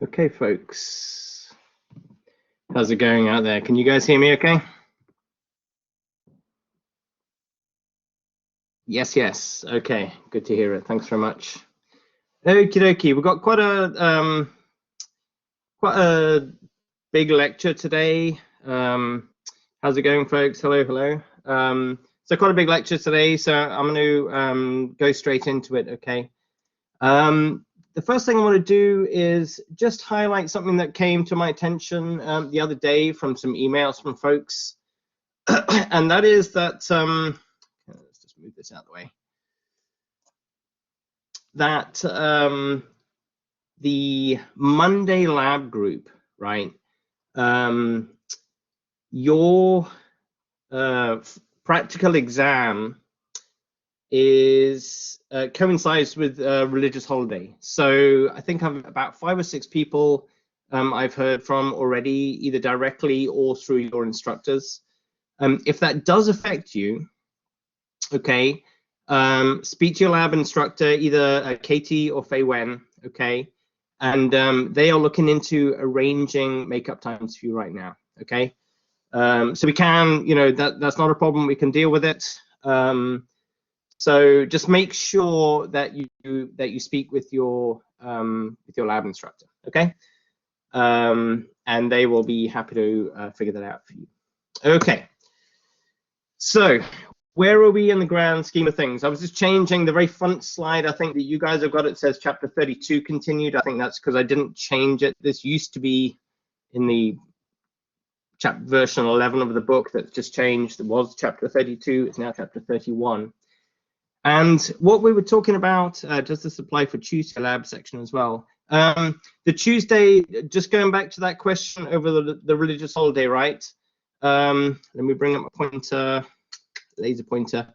Okay, folks, how's it going out there? Can you guys hear me okay? Yes, yes. Okay, good to hear it. Thanks very much. Okie dokie, we've got quite a big lecture today. How's it going, folks? Hello, hello. So quite a big lecture today, so I'm going to go straight into it, okay? The first thing I want to do is just highlight something that came to my attention the other day from some emails from folks, and that is that, let's just move this out of the way, that the Monday lab group, right, your practical exam is coincides with a religious holiday. So I think I've about 5 or 6 people I've heard from already, either directly or through your instructors. If that does affect you, okay, speak to your lab instructor, either Katie or Fei Wen, okay, and they are looking into arranging makeup times for you right now, okay. So we can, you know, that's not a problem. We can deal with it. So just make sure that you speak with your lab instructor, okay? And they will be happy to figure that out for you. Okay. So where are we in the grand scheme of things? I was just changing the very front slide. I think that you guys have got it says chapter 32 continued. I think that's because I didn't change it. This used to be in the version 11 of the book that's just changed. It was chapter 32. It's now chapter 31. And what we were talking about, does this apply for Tuesday lab section as well? The Tuesday, just going back to that question over the religious holiday, right? Let me bring up my pointer, laser pointer.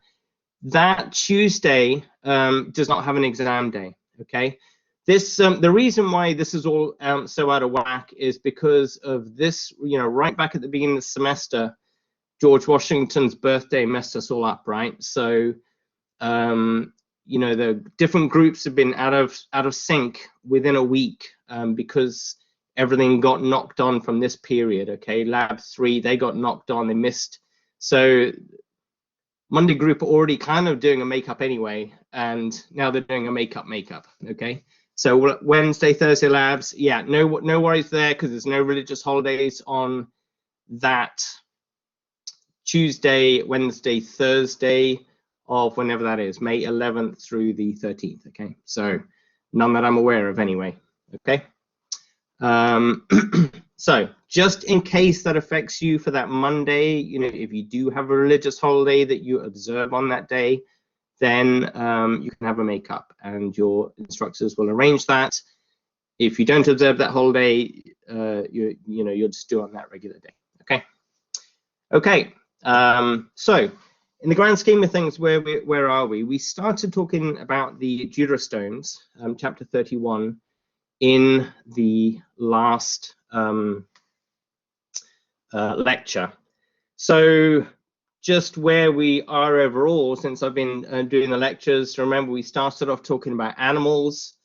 That Tuesday does not have an exam day, okay? This, the reason why this is all so out of whack is because of this, you know, right back at the beginning of the semester, George Washington's birthday messed us all up, right? So, you know, the different groups have been out of sync within a week because everything got knocked on from this period, okay? Lab 3, they got knocked on, they missed. So Monday group are already kind of doing a makeup anyway, and now they're doing a makeup, okay? So Wednesday, Thursday labs, yeah, no worries there because there's no religious holidays on that Tuesday, Wednesday, Thursday of whenever that is, May 11th through the 13th, okay? So none that I'm aware of anyway, okay? So just in case that affects you for that Monday, you know, if you do have a religious holiday that you observe on that day, then you can have a makeup and your instructors will arrange that. If you don't observe that holiday, you'll just do it on that regular day, okay? Okay, so in the grand scheme of things, where are we? We started talking about the Deuterostomes, chapter 31, in the last lecture. So just where we are overall, since I've been doing the lectures, remember we started off talking about animals.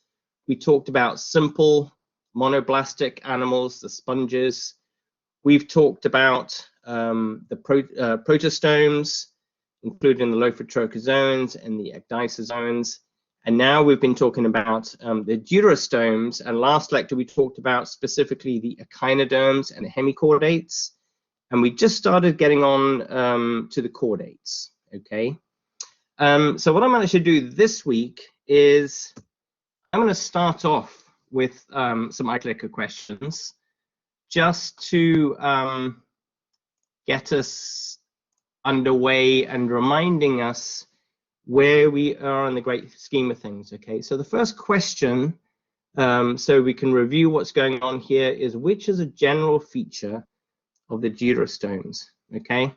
We talked about simple monoblastic animals, the sponges. We've talked about the protostomes, including the lophotrochozoans and the ecdysozoans. And now we've been talking about the deuterostomes. And last lecture, we talked about specifically the echinoderms and the hemichordates. And we just started getting on to the chordates, okay? So what I'm going to do this week is I'm going to start off with some eye-clicker questions just to get us underway and reminding us where we are in the great scheme of things, okay? So the first question, so we can review what's going on here, is which is a general feature of the deuterostomes, okay?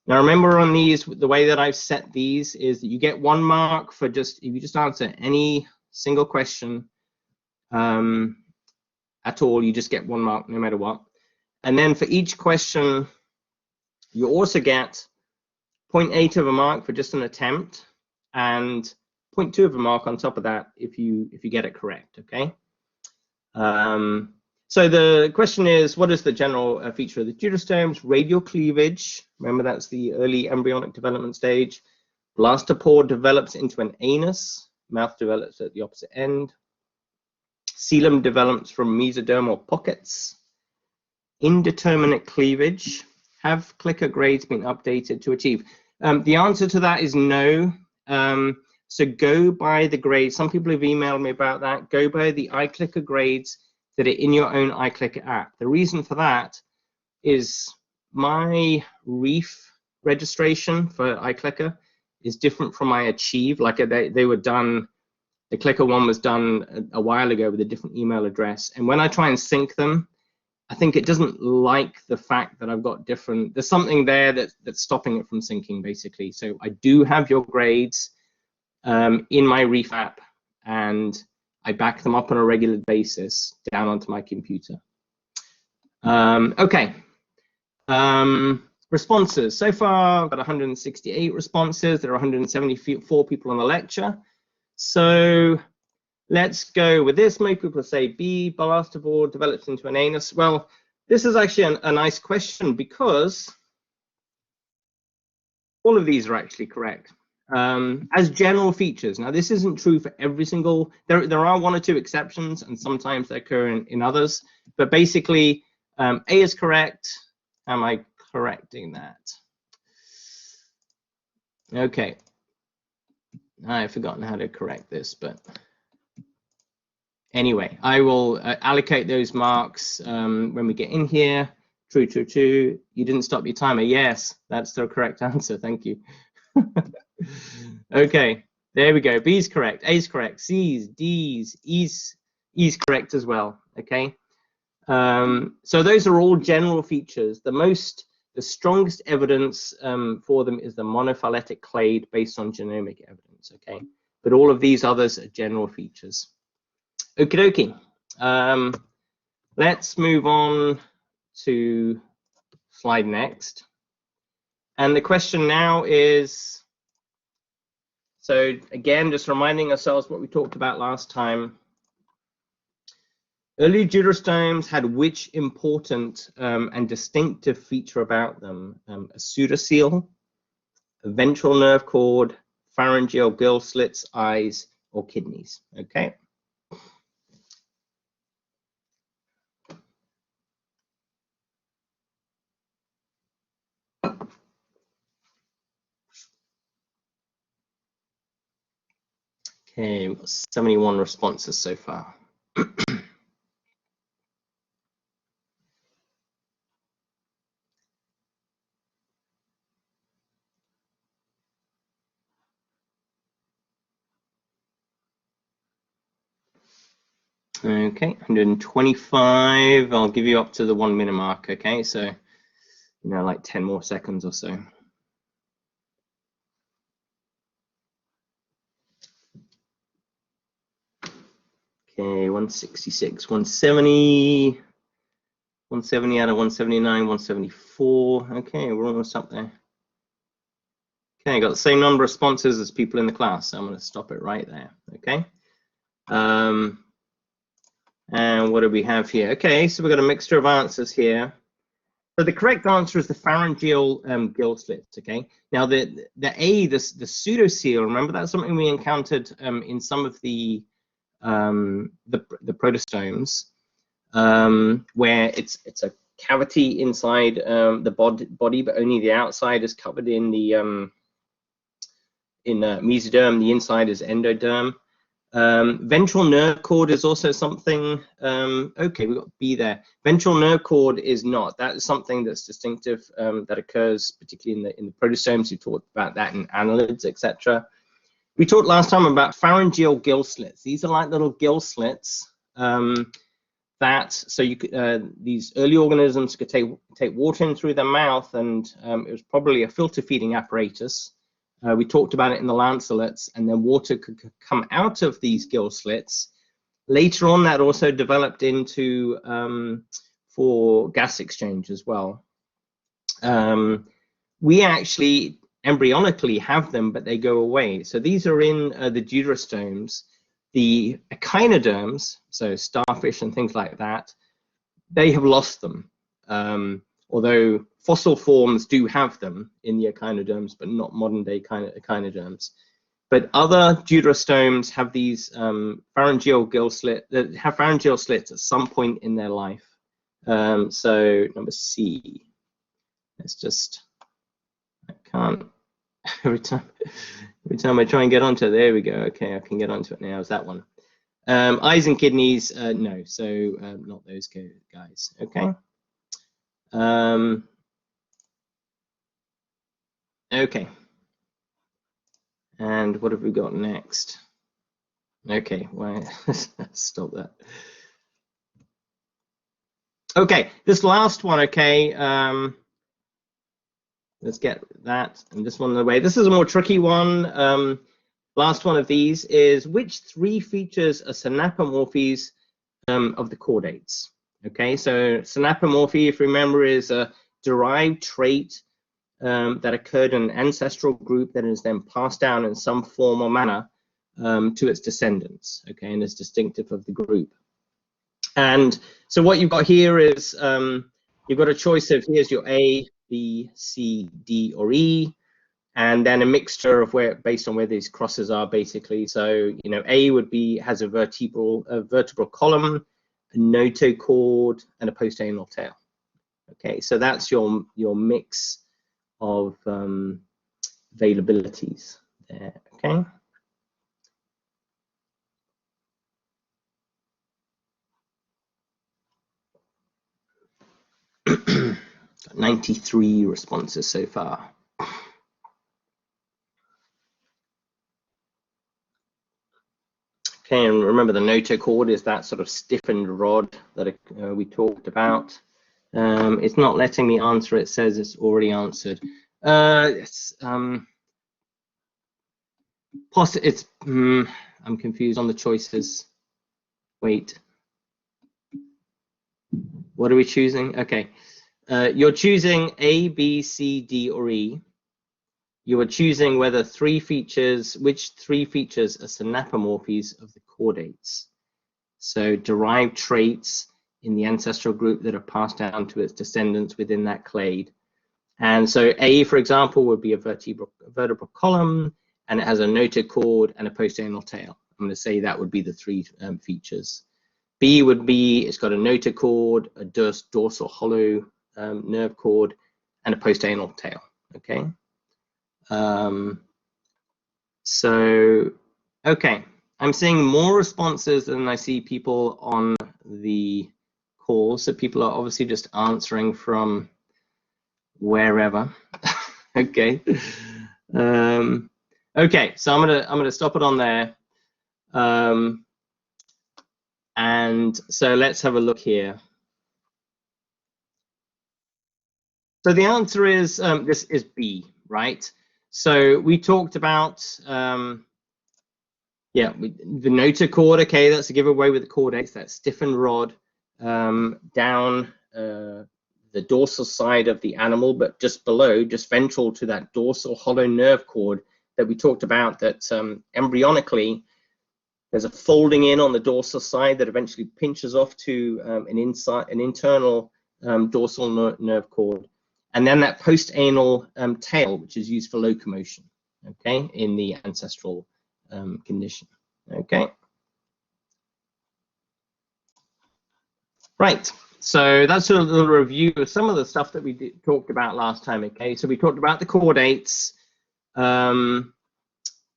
Now remember on these, the way that I've set these is that you get 1 mark for just, if you just answer any single question at all, you just get 1 mark no matter what. And then for each question, you also get 0.8 of a mark for just an attempt, and 0.2 of a mark on top of that if you get it correct, okay? So the question is, what is the general feature of the deuterostomes? Radial cleavage. Remember, that's the early embryonic development stage. Blastopore develops into an anus. Mouth develops at the opposite end. Coelom develops from mesodermal pockets. Indeterminate cleavage. Have clicker grades been updated to achieve? The answer to that is no. So go by the grades. Some people have emailed me about that. Go by the iClicker grades that are in your own iClicker app. The reason for that is my Reef registration for iClicker is different from my Achieve. Like they were done, the Clicker one was done a while ago with a different email address. And when I try and sync them, I think it doesn't like the fact that I've got different, there's something there that's stopping it from syncing, basically. So I do have your grades in my Reef app, and I back them up on a regular basis down onto my computer. Okay. Responses. So far, I've got 168 responses. There are 174 people on the lecture. So let's go with this. Most people say B, Blastopore develops into an anus. Well, this is actually a nice question because all of these are actually correct. As general features. Now, this isn't true for every single, there are one or two exceptions, and sometimes they occur in others, but basically, A is correct. Am I correcting that? Okay. I've forgotten how to correct this, but anyway, I will allocate those marks when we get in here. True, true, true. You didn't stop your timer. Yes, that's the correct answer. Thank you. Okay, there we go. B's correct, A's correct, C's, D's, E's correct as well. Okay, so those are all general features. The strongest evidence for them is the monophyletic clade based on genomic evidence. Okay, but all of these others are general features. Okie dokie. Let's move on to slide next. And the question now is, so again, just reminding ourselves what we talked about last time. Early deuterostomes had which important and distinctive feature about them? A pseudocele, a ventral nerve cord, pharyngeal gill slits, eyes, or kidneys. Okay. Okay, we've got 71 responses so far. Okay, 125. I'll give you up to the 1 minute mark. Okay, so you know, like 10 more seconds or so. Okay, 166, 170, 170 out of 179, 174. Okay, we're almost up there. Okay, got the same number of responses as people in the class, so I'm going to stop it right there. Okay. And what do we have here? Okay, so we've got a mixture of answers here. So the correct answer is the pharyngeal gill slits. Okay. Now the pseudocele. Remember, that's something we encountered in some of the protostomes, where it's a cavity inside the body, but only the outside is covered in the mesoderm. The inside is endoderm. Ventral nerve cord is also something. Okay, we've got B there. Ventral nerve cord is not. That is something that's distinctive that occurs particularly in the protostomes. We talked about that in annelids, etc. We talked last time about pharyngeal gill slits. These are like little gill slits so you could, these early organisms could take water in through their mouth, and it was probably a filter feeding apparatus. We talked about it in the lancelets, and then water could come out of these gill slits. Later on, that also developed into for gas exchange as well. We actually embryonically have them, but they go away. So these are in the deuterostomes. the echinoderms, so starfish and things like that, they have lost them. Although fossil forms do have them in the echinoderms, but not modern day echinoderms. But other deuterostomes have these pharyngeal gill slit that have pharyngeal slits at some point in their life. So number C. Let's just, I can't, every time I try and get onto it, there we go. Okay, I can get onto it now. Is that one? Eyes and kidneys, no. So not those guys. Okay. Okay. And what have we got next? Okay, well, stop that. Okay, this last one, okay. Let's get that and this one in the way. This is a more tricky one. Last one of these is, which three features are synapomorphies of the chordates? Okay, so synapomorphy, if you remember, is a derived trait that occurred in an ancestral group that is then passed down in some form or manner to its descendants, okay, and is distinctive of the group. And so what you've got here is you've got a choice of, here's your A, B, C, D, or E, and then a mixture of where, based on where these crosses are, basically. So, you know, A would be, has a vertebral column, a notochord, and a postanal tail. Okay, so that's your mix of availabilities there. Okay. Got 93 responses so far. Okay, and remember the notochord is that sort of stiffened rod that we talked about. It's not letting me answer. It says it's already answered. I'm confused on the choices. Wait. What are we choosing? Okay. You're choosing A, B, C, D, or E. You are choosing whether which three features are synapomorphies of the chordates. So derived traits in the ancestral group that are passed down to its descendants within that clade. And so A, for example, would be a vertebral column, and it has a notochord and a postanal tail. I'm going to say that would be the three features. B would be, it's got a notochord, a dorsal hollow nerve cord, and a postanal tail. Okay. So, okay, I'm seeing more responses than I see people on the call. So people are obviously just answering from wherever. Okay. Okay, so I'm gonna stop it on there. And so let's have a look here. So the answer is this is B, right? So we talked about the notochord. Okay, that's a giveaway with the chordates. That stiffened rod down the dorsal side of the animal, but just below, just ventral to that dorsal hollow nerve cord that we talked about. That embryonically, there's a folding in on the dorsal side that eventually pinches off to an internal dorsal nerve cord. And then that postanal tail, which is used for locomotion, okay, in the ancestral condition, okay. Right, so that's a little review of some of the stuff that we talked about last time, okay. So we talked about the chordates,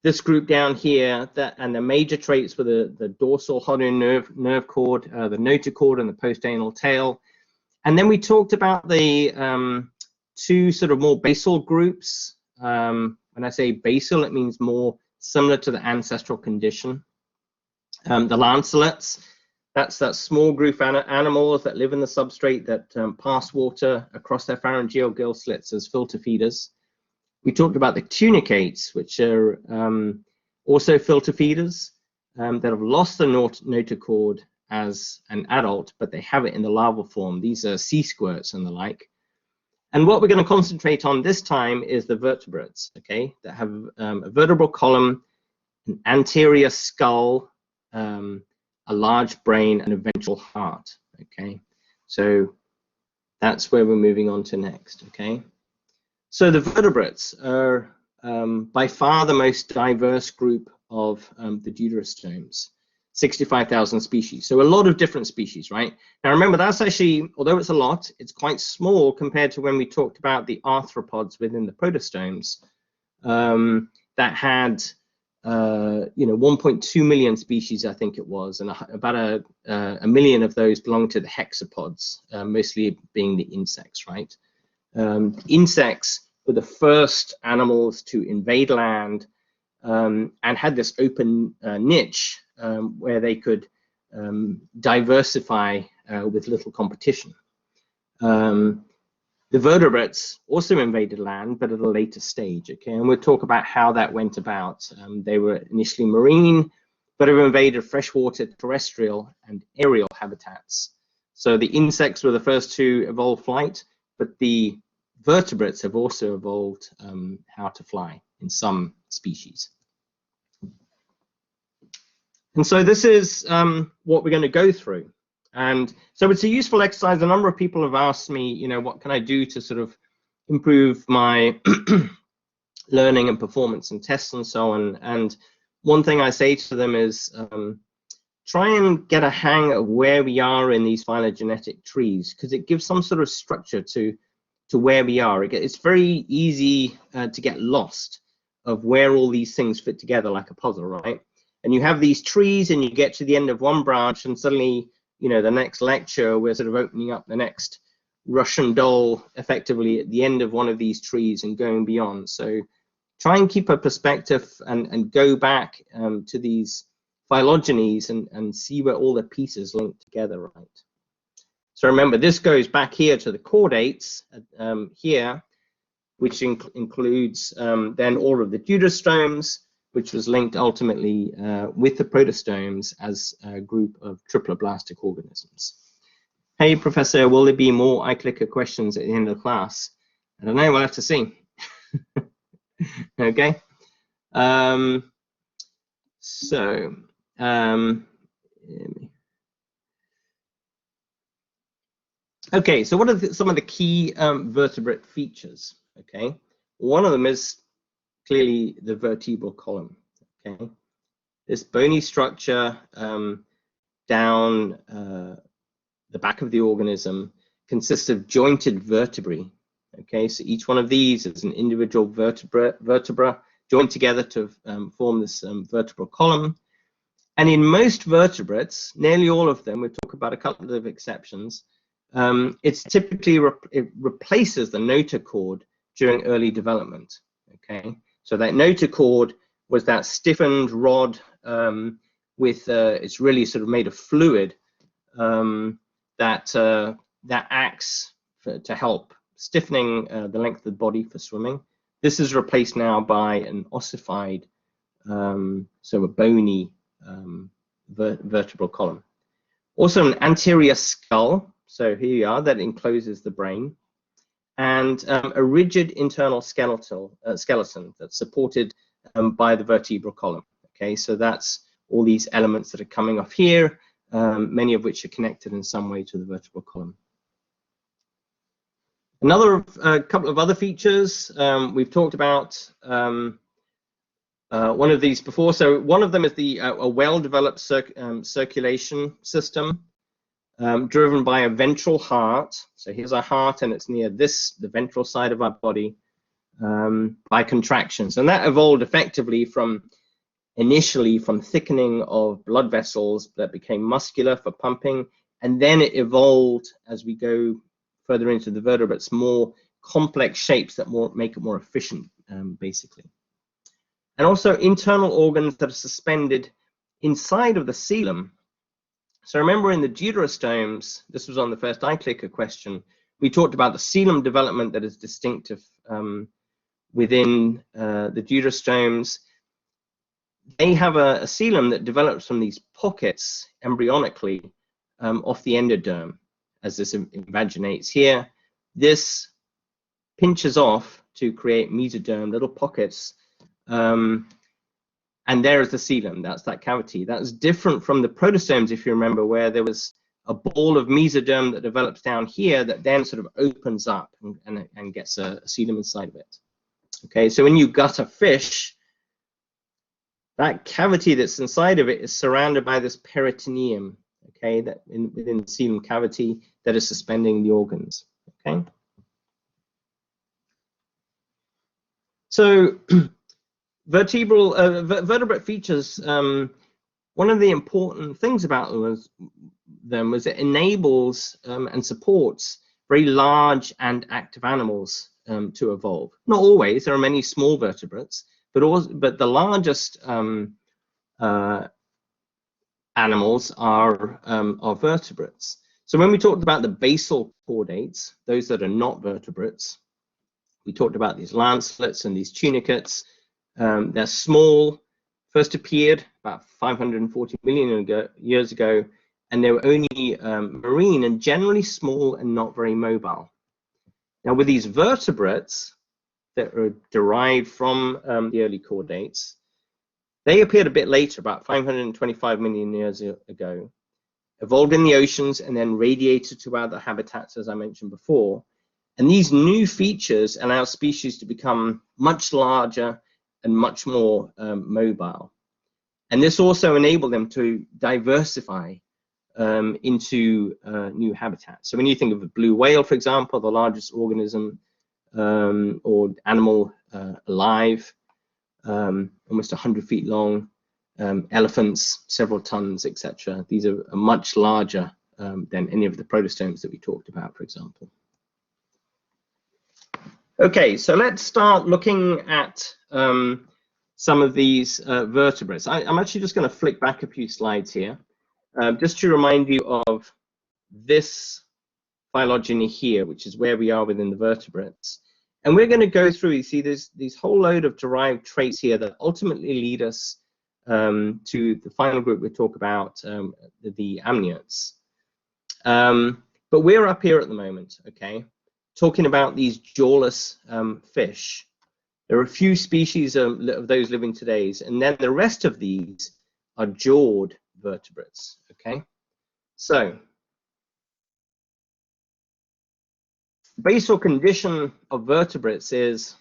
this group down here, and the major traits were the dorsal hollow nerve cord, the notochord, and the postanal tail. And then we talked about the two sort of more basal groups. When I say basal, it means more similar to the ancestral condition. The lancelets, that's that small group of animals that live in the substrate that pass water across their pharyngeal gill slits as filter feeders. We talked about the tunicates, which are also filter feeders that have lost the notochord as an adult, but they have it in the larval form. These are sea squirts and the like. And what we're going to concentrate on this time is the vertebrates, okay, that have a vertebral column, an anterior skull, a large brain and a ventral heart. Okay, so that's where we're moving on to next. Okay, so the vertebrates are by far the most diverse group of the deuterostomes. 65,000 species, so a lot of different species, right? Now remember, that's actually, although it's a lot, it's quite small compared to when we talked about the arthropods within the protostomes that had 1.2 million species, I think it was, and about a million of those belong to the hexapods, mostly being the insects, right? Insects were the first animals to invade land and had this open niche where they could diversify with little competition. The vertebrates also invaded land, but at a later stage, okay? And we'll talk about how that went about. They were initially marine, but have invaded freshwater, terrestrial, and aerial habitats. So the insects were the first to evolve flight, but the vertebrates have also evolved how to fly in some species. And so this is what we're going to go through. And so it's a useful exercise. A number of people have asked me, what can I do to sort of improve my learning and performance and tests and so on. And one thing I say to them is try and get a hang of where we are in these phylogenetic trees, because it gives some sort of structure to where we are. It's very easy to get lost of where all these things fit together like a puzzle, right? And you have these trees and you get to the end of one branch and suddenly, the next lecture, we're sort of opening up the next Russian doll effectively at the end of one of these trees and going beyond. So try and keep a perspective and go back to these phylogenies and see where all the pieces link together, right? So remember, this goes back here to the chordates here, which includes then all of the deuterostomes, which was linked ultimately with the protostomes as a group of triploblastic organisms. Hey, Professor, will there be more iClicker questions at the end of the class? I don't know, we'll have to see. Okay. Okay, so what are some of the key vertebrate features? Okay, one of them is clearly the vertebral column. Okay, this bony structure down the back of the organism consists of jointed vertebrae. Okay, so each one of these is an individual vertebra joined together to form this vertebral column. And in most vertebrates, nearly all of them, we'll talk about a couple of exceptions, it's typically it replaces the notochord during early development. Okay, so that notochord was that stiffened rod with it's really sort of made of fluid that acts to help stiffening the length of the body for swimming. This is replaced now by an ossified, so a bony vertebral column. Also an anterior skull, so here you are, that encloses the brain, and a rigid internal skeleton that's supported by the vertebral column. Okay, so that's all these elements that are coming off here, many of which are connected in some way to the vertebral column. Another couple of other features we've talked about one of these before. So one of them is a well-developed circulation system driven by a ventral heart. So here's our heart, and it's near the ventral side of our body by contractions. And that evolved effectively initially from thickening of blood vessels that became muscular for pumping, and then it evolved as we go further into the vertebrates, more complex shapes that make it more efficient, basically. And also internal organs that are suspended inside of the coelom. So remember in the deuterostomes, this was on the first iClicker question, we talked about the coelom development that is distinctive within the deuterostomes. They have a coelom that develops from these pockets embryonically off the endoderm. As this invaginates here, this pinches off to create mesoderm, little pockets, and And there is the coelom, that's that cavity. That's different from the protostomes, if you remember, where there was a ball of mesoderm that develops down here that then sort of opens up and gets a coelom inside of it. Okay, so when you gut a fish, that cavity that's inside of it is surrounded by this peritoneum, okay, that within the coelom cavity that is suspending the organs, okay? So vertebrate features, one of the important things about them was it enables and supports very large and active animals to evolve. Not always, there are many small vertebrates, but the largest animals are vertebrates. So when we talked about the basal chordates, those that are not vertebrates, we talked about these lancelets and these tunicates. They're small, first appeared about 540 million years ago, and they were only marine and generally small and not very mobile. Now with these vertebrates that are derived from the early chordates, they appeared a bit later, about 525 million years ago, evolved in the oceans and then radiated to other habitats, as I mentioned before. And these new features allow species to become much larger and much more mobile. And this also enabled them to diversify into new habitats. So when you think of a blue whale, for example, the largest organism or animal alive, almost 100 feet long, elephants, several tons, etc. These are much larger than any of the protostomes that we talked about, for example. Okay, so let's start looking at some of these vertebrates. I'm actually just going to flick back a few slides here, just to remind you of this phylogeny here, which is where we are within the vertebrates. And we're going to go through, you see, there's these whole load of derived traits here that ultimately lead us to the final group we'll talk about, the amniotes. But we're up here at the moment, okay, talking about these jawless fish. There are a few species of those living today, and then the rest of these are jawed vertebrates, okay? So, basal condition of vertebrates is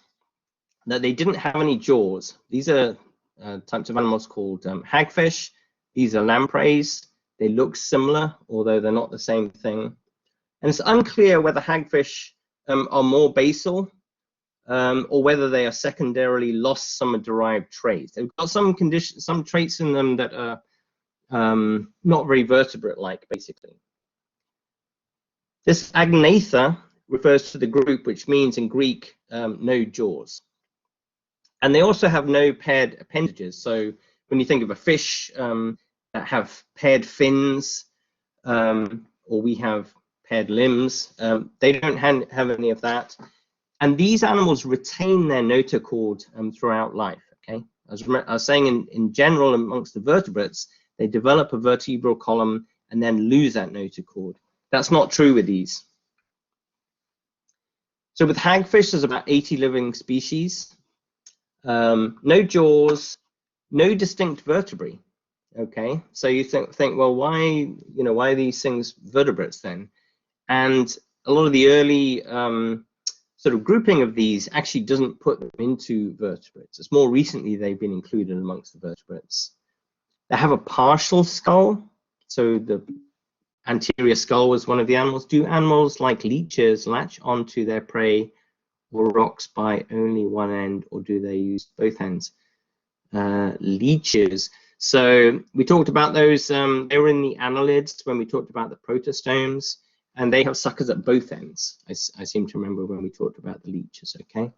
that they didn't have any jaws. These are types of animals called hagfish. These are lampreys. They look similar, although they're not the same thing. And it's unclear whether hagfish are more basal or whether they are secondarily lost some derived traits. They've got some traits in them that are not very vertebrate-like, basically. This agnatha refers to the group, which means in Greek, no jaws. And they also have no paired appendages. So when you think of a fish that have paired fins, or we have paired limbs, they don't have any of that. And these animals retain their notochord throughout life, okay? As I was saying, in general, amongst the vertebrates, they develop a vertebral column and then lose that notochord. That's not true with these. So with hagfish, there's about 80 living species, no jaws, no distinct vertebrae. Okay, so you think, well, why are these things vertebrates then? And a lot of the early sort of grouping of these actually doesn't put them into vertebrates. It's more recently they've been included amongst the vertebrates. They have a partial skull, so the anterior skull was one of the animals. Do animals like leeches latch onto their prey or rocks by only one end, or do they use both ends? Leeches. So we talked about those. They were in the annelids when we talked about the protostomes, and they have suckers at both ends. I seem to remember when we talked about the leeches. Okay,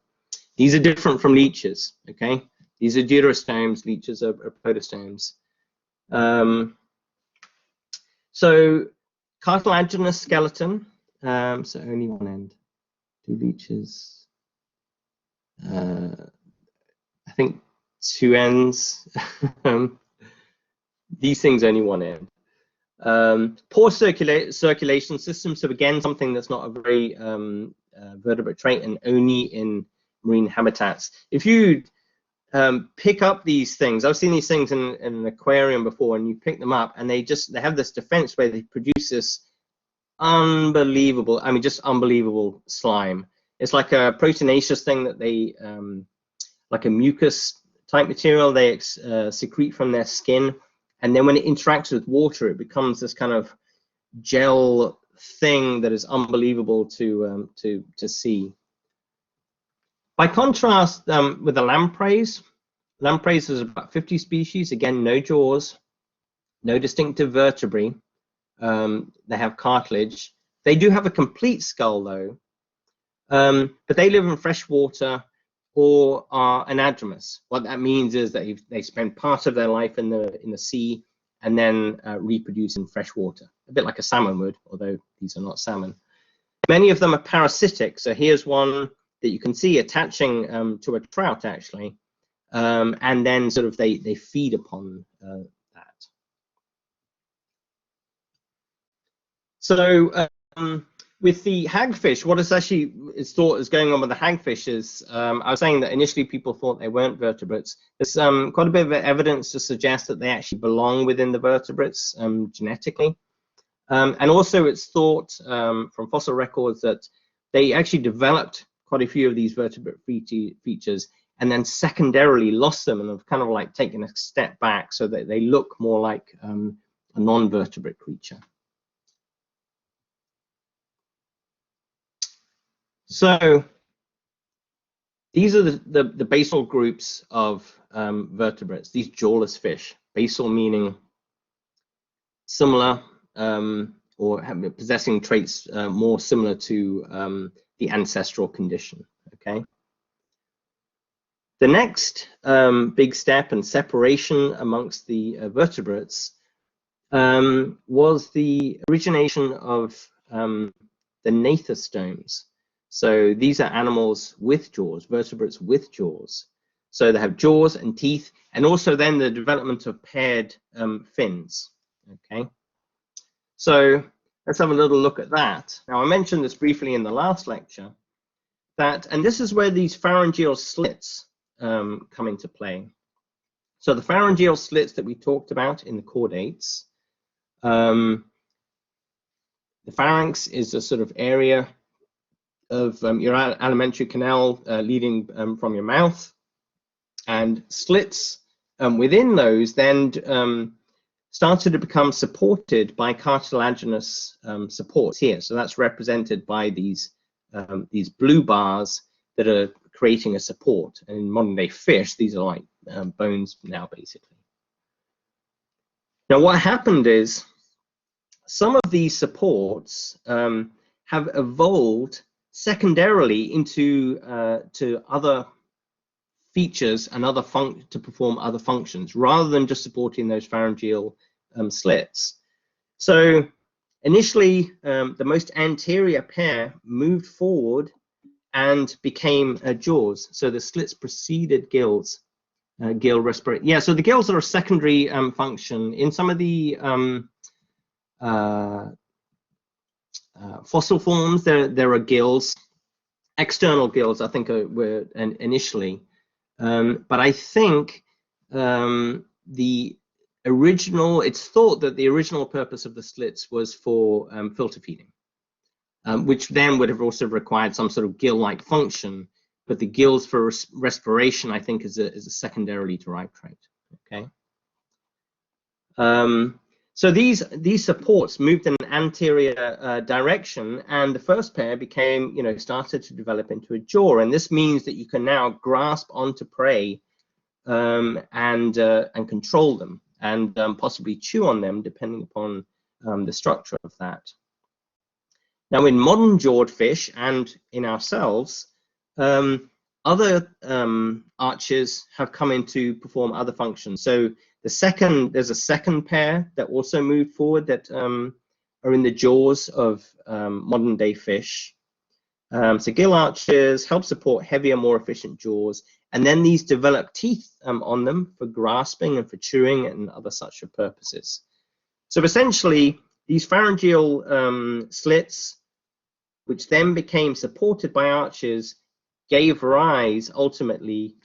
these are different from leeches. Okay, these are deuterostomes. Leeches are protostomes. So cartilaginous skeleton. So only one end. Do leeches? I think two ends. These things only one end. Poor circulation system. So again, something that's not a very vertebrate trait and only in marine habitats. If you pick up these things. I've seen these things in an aquarium before, and you pick them up, and they have this defense where they produce this unbelievable, I mean, just unbelievable slime. It's like a proteinaceous thing that they, like a mucus type material they secrete from their skin, and then when it interacts with water, it becomes this kind of gel thing that is unbelievable to see. By contrast, with the lampreys is about 50 species. Again, no jaws, no distinctive vertebrae. They have cartilage. They do have a complete skull, though, but they live in fresh water or are anadromous. What that means is that they spend part of their life in the sea and then reproduce in fresh water, a bit like a salmon would, although these are not salmon. Many of them are parasitic. So here's one that you can see attaching to a trout, actually, and then sort of they feed upon that. So with the hagfish, what is actually is thought is going on with the hagfish is, I was saying that initially people thought they weren't vertebrates. There's quite a bit of evidence to suggest that they actually belong within the vertebrates genetically. And also it's thought from fossil records that they actually developed quite a few of these vertebrate features and then secondarily lost them and have kind of like taken a step back so that they look more like a non-vertebrate creature. So these are the basal groups of vertebrates, these jawless fish. Basal meaning similar or possessing traits more similar to the ancestral condition. Okay. The next big step and separation amongst the vertebrates was the origination of the gnathostomes. So these are animals with jaws, vertebrates with jaws. So they have jaws and teeth, and also then the development of paired fins. Okay. So let's have a little look at that. Now, I mentioned this briefly in the last lecture, and this is where these pharyngeal slits come into play. So the pharyngeal slits that we talked about in the chordates, the pharynx is a sort of area of your alimentary canal leading from your mouth, and slits within those then started to become supported by cartilaginous supports here. So that's represented by these blue bars that are creating a support. And in modern day fish, these are like bones now, basically. Now, what happened is some of these supports have evolved secondarily into to other features and to perform other functions rather than just supporting those pharyngeal slits. So initially, the most anterior pair moved forward and became jaws. So the slits preceded gills, gill respiration. Yeah, so the gills are a secondary function. In some of the fossil forms, there are gills, external gills, I think were initially. But I think it's thought that the original purpose of the slits was for filter feeding, which then would have also required some sort of gill-like function. But the gills for respiration, I think, is a secondarily derived trait. Okay. So these supports moved in an anterior direction, and the first pair became, started to develop into a jaw. And this means that you can now grasp onto prey and control them, and possibly chew on them, depending upon the structure of that. Now, in modern jawed fish and in ourselves, other arches have come in to perform other functions. So there's a second pair that also moved forward that are in the jaws of modern day fish. So gill arches help support heavier, more efficient jaws, and then these develop teeth on them for grasping and for chewing and other such purposes. So essentially, these pharyngeal slits, which then became supported by arches, gave rise ultimately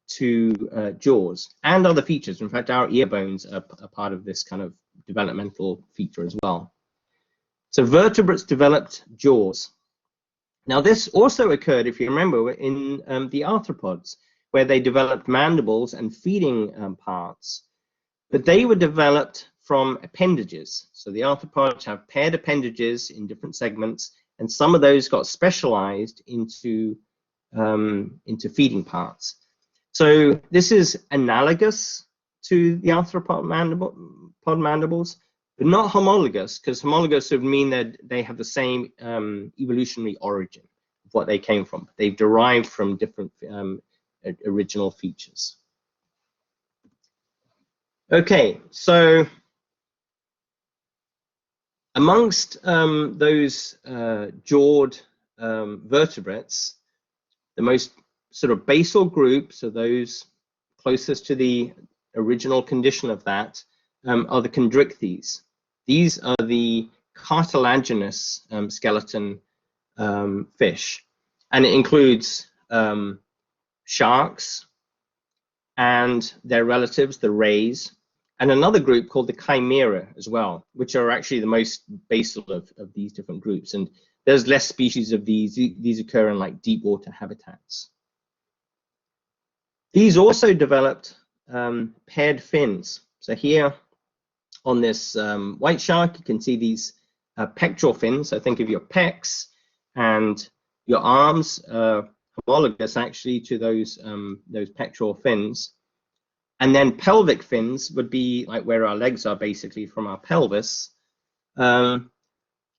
to jaws and other features. In fact, our ear bones are part of this kind of developmental feature as well. So vertebrates developed jaws. Now this also occurred, if you remember, in the arthropods, where they developed mandibles and feeding parts, but they were developed from appendages. So the arthropods have paired appendages in different segments, and some of those got specialized into feeding parts. So this is analogous to the arthropod mandibles, but not homologous, because homologous would mean that they have the same evolutionary origin of what they came from. They've derived from different original features. Okay, so amongst those jawed vertebrates, the most sort of basal groups, so those closest to the original condition of that, are the chondrichthyes. These are the cartilaginous skeleton fish, and it includes sharks and their relatives, the rays, and another group called the chimera as well, which are actually the most basal of these different groups. And there's less species of these. These occur in like deep water habitats. These also developed paired fins. So here on this white shark, you can see these pectoral fins. So think of your pecs and your arms, homologous actually to those pectoral fins. And then pelvic fins would be like where our legs are, basically from our pelvis. And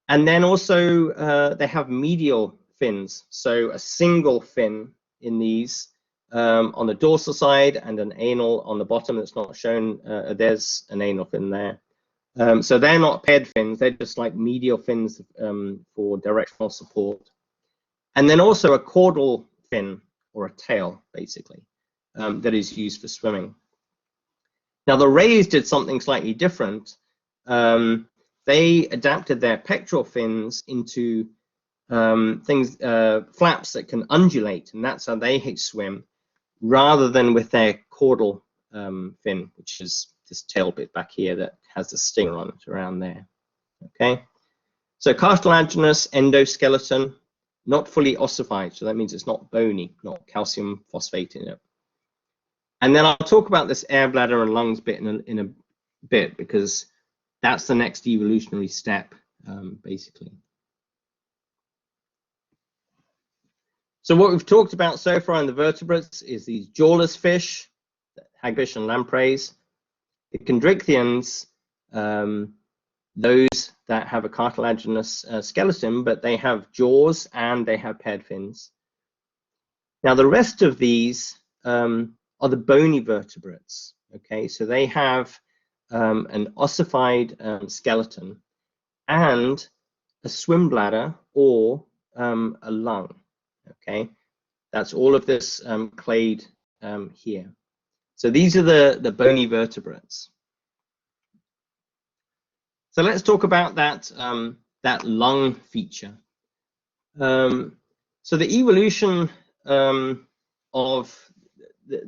then also they have medial fins. So a single fin in these on the dorsal side and an anal on the bottom that's not shown. There's an anal fin there. So they're not paired fins, they're just like medial fins for directional support. And then also a caudal fin, or a tail, basically, that is used for swimming. Now the rays did something slightly different. They adapted their pectoral fins into flaps that can undulate, and that's how they swim, rather than with their caudal fin, which is this tail bit back here that has the stinger on it around there. Okay, so cartilaginous endoskeleton, not fully ossified, so that means it's not bony, not calcium phosphate in it. And then I'll talk about this air bladder and lungs bit in a bit, because that's the next evolutionary step, basically. So what we've talked about so far in the vertebrates is these jawless fish, hagfish and lampreys. The chondrichthyans, those that have a cartilaginous skeleton, but they have jaws and they have paired fins. Now the rest of these are the bony vertebrates. Okay, so they have an ossified skeleton and a swim bladder or a lung. Okay, that's all of this clade here. So these are the bony vertebrates. So let's talk about that that lung feature. So the evolution of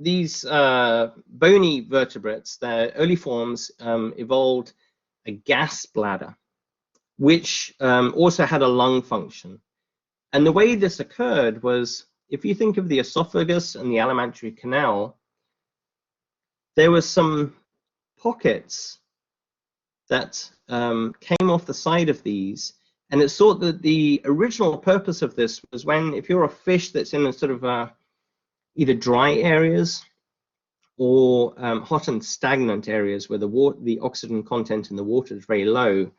these bony vertebrates, their early forms, evolved a gas bladder, which also had a lung function. And the way this occurred was, if you think of the esophagus and the alimentary canal, there were some pockets that came off the side of these, and it's thought that the original purpose of this was when, if you're a fish that's in a sort of either dry areas or hot and stagnant areas where the oxygen content in the water is very low,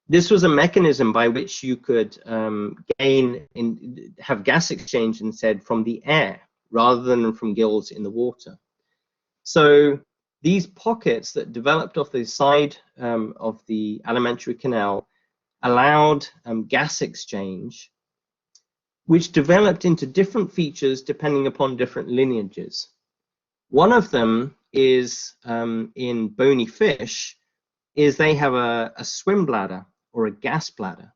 this was a mechanism by which you could have gas exchange instead from the air rather than from gills in the water. So these pockets that developed off the side of the alimentary canal allowed gas exchange, which developed into different features depending upon different lineages. One of them is in bony fish, is they have a swim bladder or a gas bladder.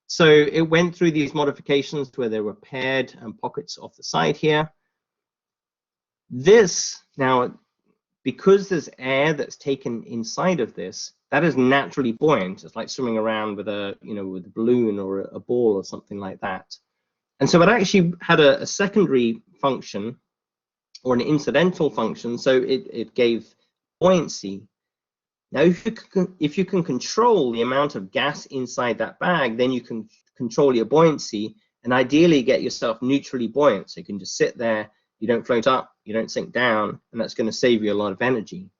So it went through these modifications where there were paired pockets off the side here. This now, because there's air that's taken inside of this, that is naturally buoyant. It's like swimming around with a, with a balloon or a ball or something like that. And so it actually had a secondary function or an incidental function. So it gave buoyancy. Now, if you can control the amount of gas inside that bag, then you can control your buoyancy and ideally get yourself neutrally buoyant. So you can just sit there, you don't float up, you don't sink down, and that's going to save you a lot of energy.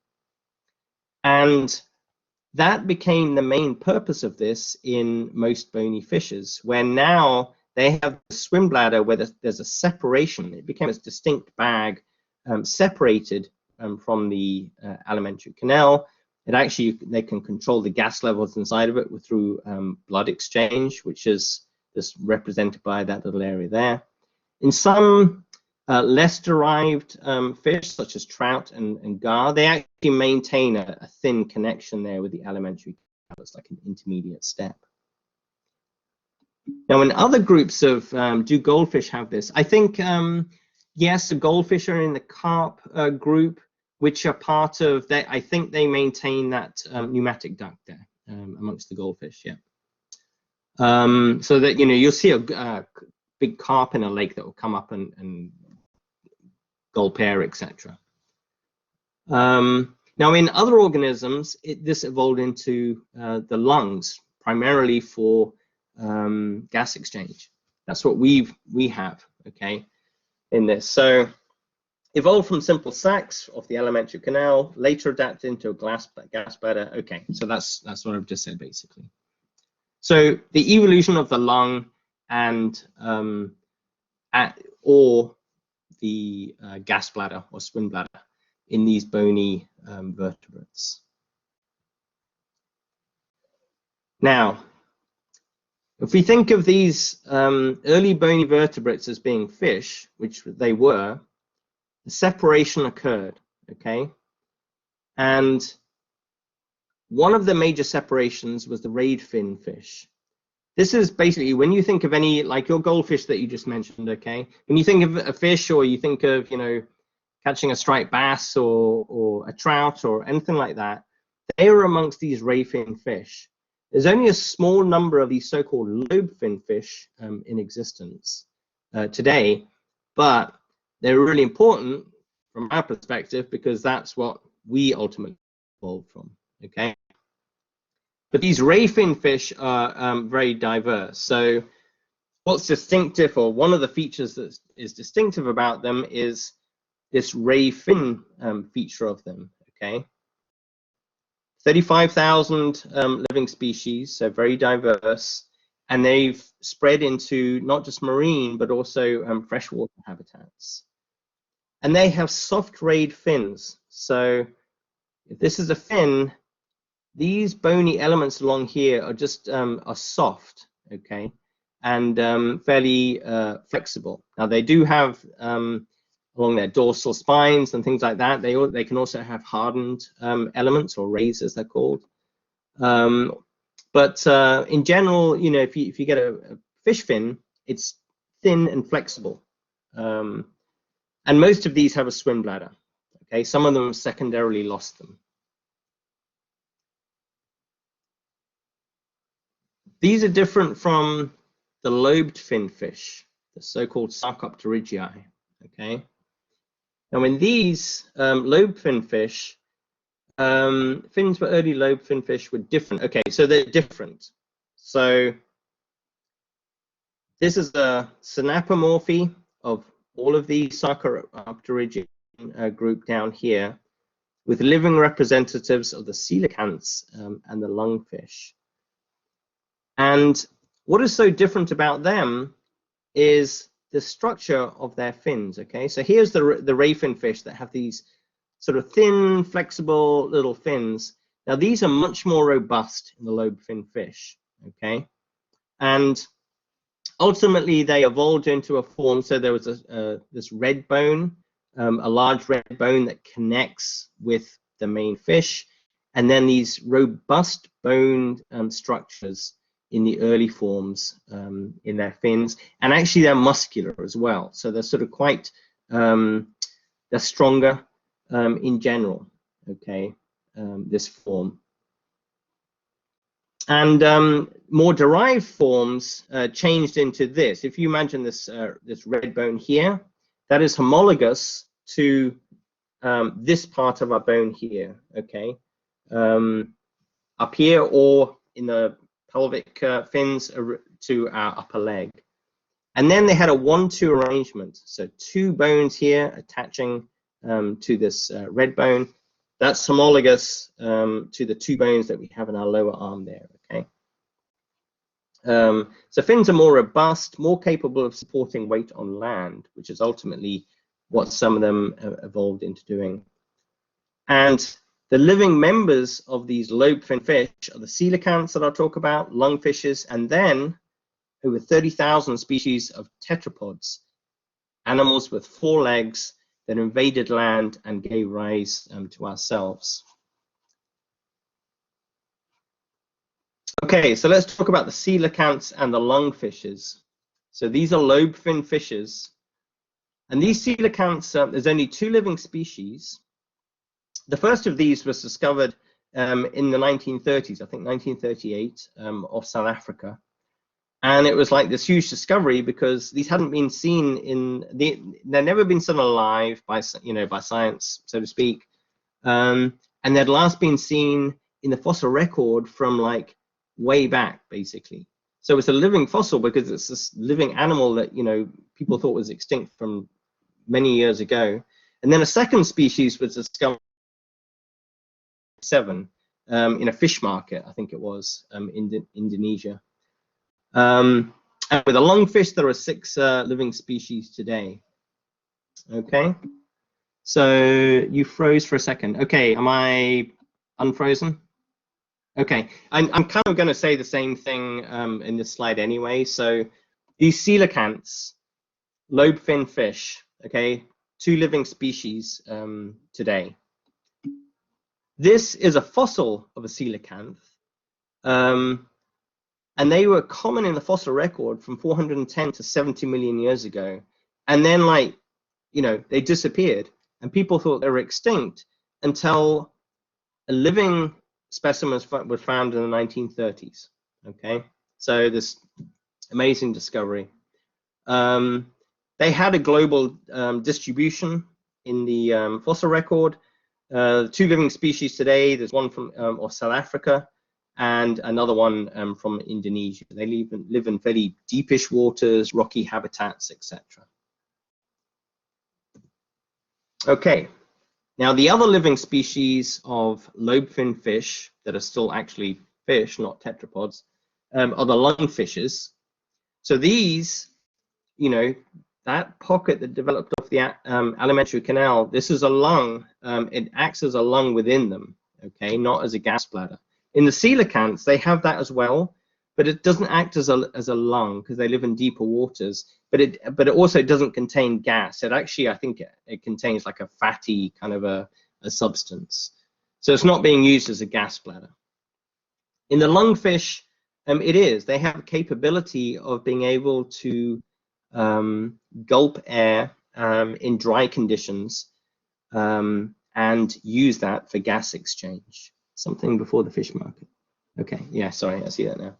And that became the main purpose of this in most bony fishes, where now they have a swim bladder where there's a separation. It became a distinct bag, separated from the alimentary canal. It actually, they can control the gas levels inside of it through blood exchange, which is just represented by that little area there. In some less derived fish, such as trout and gar, they actually maintain a thin connection there with the alimentary canal. It's like an intermediate step. Now, in other groups of, do goldfish have this? I think, yes, the goldfish are in the carp group, which are part of, I think they maintain that pneumatic duct there amongst the goldfish, yeah. So that, you'll see a big carp in a lake that will come up and gulp air, etc. Now, in other organisms, this evolved into the lungs, primarily for gas exchange. That's what we have, okay, in this. So evolved from simple sacs of the alimentary canal, later adapted into a gas bladder. Okay, so that's what I've just said, basically. So the evolution of the lung and or the gas bladder or swim bladder in these bony vertebrates. Now, if we think of these early bony vertebrates as being fish, which they were, the separation occurred, okay? And one of the major separations was the rayed fin fish. This is basically, when you think of any, like your goldfish that you just mentioned, okay? When you think of a fish, or you think of, catching a striped bass or a trout or anything like that, they are amongst these ray fin fish. There's only a small number of these so-called lobe fin fish in existence today, but they're really important from our perspective because that's what we ultimately evolved from, okay? But these ray fin fish are very diverse. So what's distinctive, or one of the features that is distinctive about them, is this ray fin feature of them, okay? 35,000 living species, so very diverse, and they've spread into not just marine, but also freshwater habitats. And they have soft rayed fins. So if this is a fin, these bony elements along here are just are soft, okay, and fairly flexible. Now they do have along their dorsal spines and things like that. They can also have hardened elements, or rays as they're called. But in general, if you get a fish fin, it's thin and flexible. And most of these have a swim bladder. Okay, some of them secondarily lost them. These are different from the lobed fin fish, the so-called Sarcopterygii. Okay. Now, in these lobe fin fish, fins for early lobe fin fish were different. Okay, so they're different. So this is a synapomorphy of all of the Sarcopterygii group down here, with living representatives of the coelacanths and the lungfish. And what is so different about them is the structure of their fins, okay? So here's the ray fin fish that have these sort of thin, flexible little fins. Now these are much more robust in the lobe fin fish, okay? And ultimately they evolved into a form, so there was this red bone, a large red bone that connects with the main fish, and then these robust bone structures in the early forms in their fins, and actually they're muscular as well. So they're sort of quite, they're they're stronger in general, okay, this form. And more derived forms changed into this. If you imagine this, this red bone here, that is homologous to this part of our bone here, okay, up here, or in the pelvic fins to our upper leg. And then they had a 1-2 arrangement, so 2 bones here attaching to this red bone. That's homologous to the 2 bones that we have in our lower arm there, okay? So fins are more robust, more capable of supporting weight on land, which is ultimately what some of them evolved into doing. And the living members of these lobe-fin fish are the coelacanths that I'll talk about, lungfishes, and then over 30,000 species of tetrapods, animals with 4 legs that invaded land and gave rise to ourselves. Okay, so let's talk about the coelacanths and the lungfishes. So these are lobe-fin fishes. And these coelacanths, there's only 2 living species. The first of these was discovered in the 1930s, I think 1938, off South Africa. And it was like this huge discovery because these hadn't been seen they'd never been seen alive by, by science, so to speak. And they'd last been seen in the fossil record from like way back, basically. So it's a living fossil because it's this living animal that, people thought was extinct from many years ago. And then a second species was discovered in a fish market, I think it was, in Indonesia. And with a lungfish, there are 6 living species today. Okay, so you froze for a second. Okay, am I unfrozen? Okay, I'm kind of going to say the same thing in this slide anyway. So these coelacanths, lobe-fin fish, okay, 2 living species today. This is a fossil of a coelacanth, and they were common in the fossil record from 410 to 70 million years ago. And then, they disappeared, and people thought they were extinct until a living specimen was found in the 1930s. Okay, so this amazing discovery. They had a global distribution in the fossil record. 2 living species today. There's one from South Africa and another one from Indonesia. They live in fairly deepish waters, rocky habitats, etc. Okay, now the other living species of lobe-fin fish that are still actually fish, not tetrapods, are the lungfishes. So these, that pocket that developed off the alimentary canal, this is a lung. It acts as a lung within them, okay, not as a gas bladder. In the coelacanths, they have that as well, but it doesn't act as a lung because they live in deeper waters. But it also doesn't contain gas. It actually, I think, it contains like a fatty kind of a substance. So it's not being used as a gas bladder. In the lungfish, it is. They have a capability of being able to gulp air in dry conditions and use that for gas exchange. Something before the fish market. Okay, yeah, sorry, I see that now.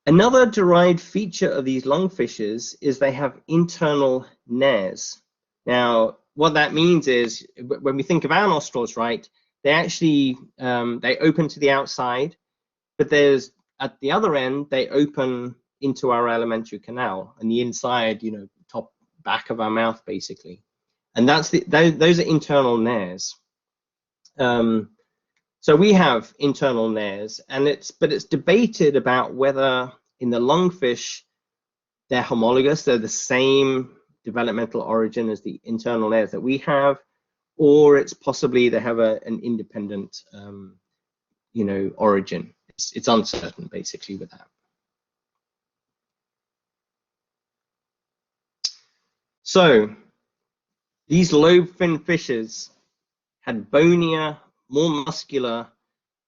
Another derived feature of these lungfishes is they have internal nares. Now, what that means is when we think of our nostrils, right, they actually they open to the outside, but there's at the other end they open into our alimentary canal and the inside, top back of our mouth, basically. And that's those are internal nares. So we have internal nares, and it's debated about whether in the lungfish they're homologous, they're the same developmental origin as the internal nares that we have, or it's possibly they have an independent, origin. It's uncertain, basically, with that. So these lobe-fin fishes had bonier, more muscular,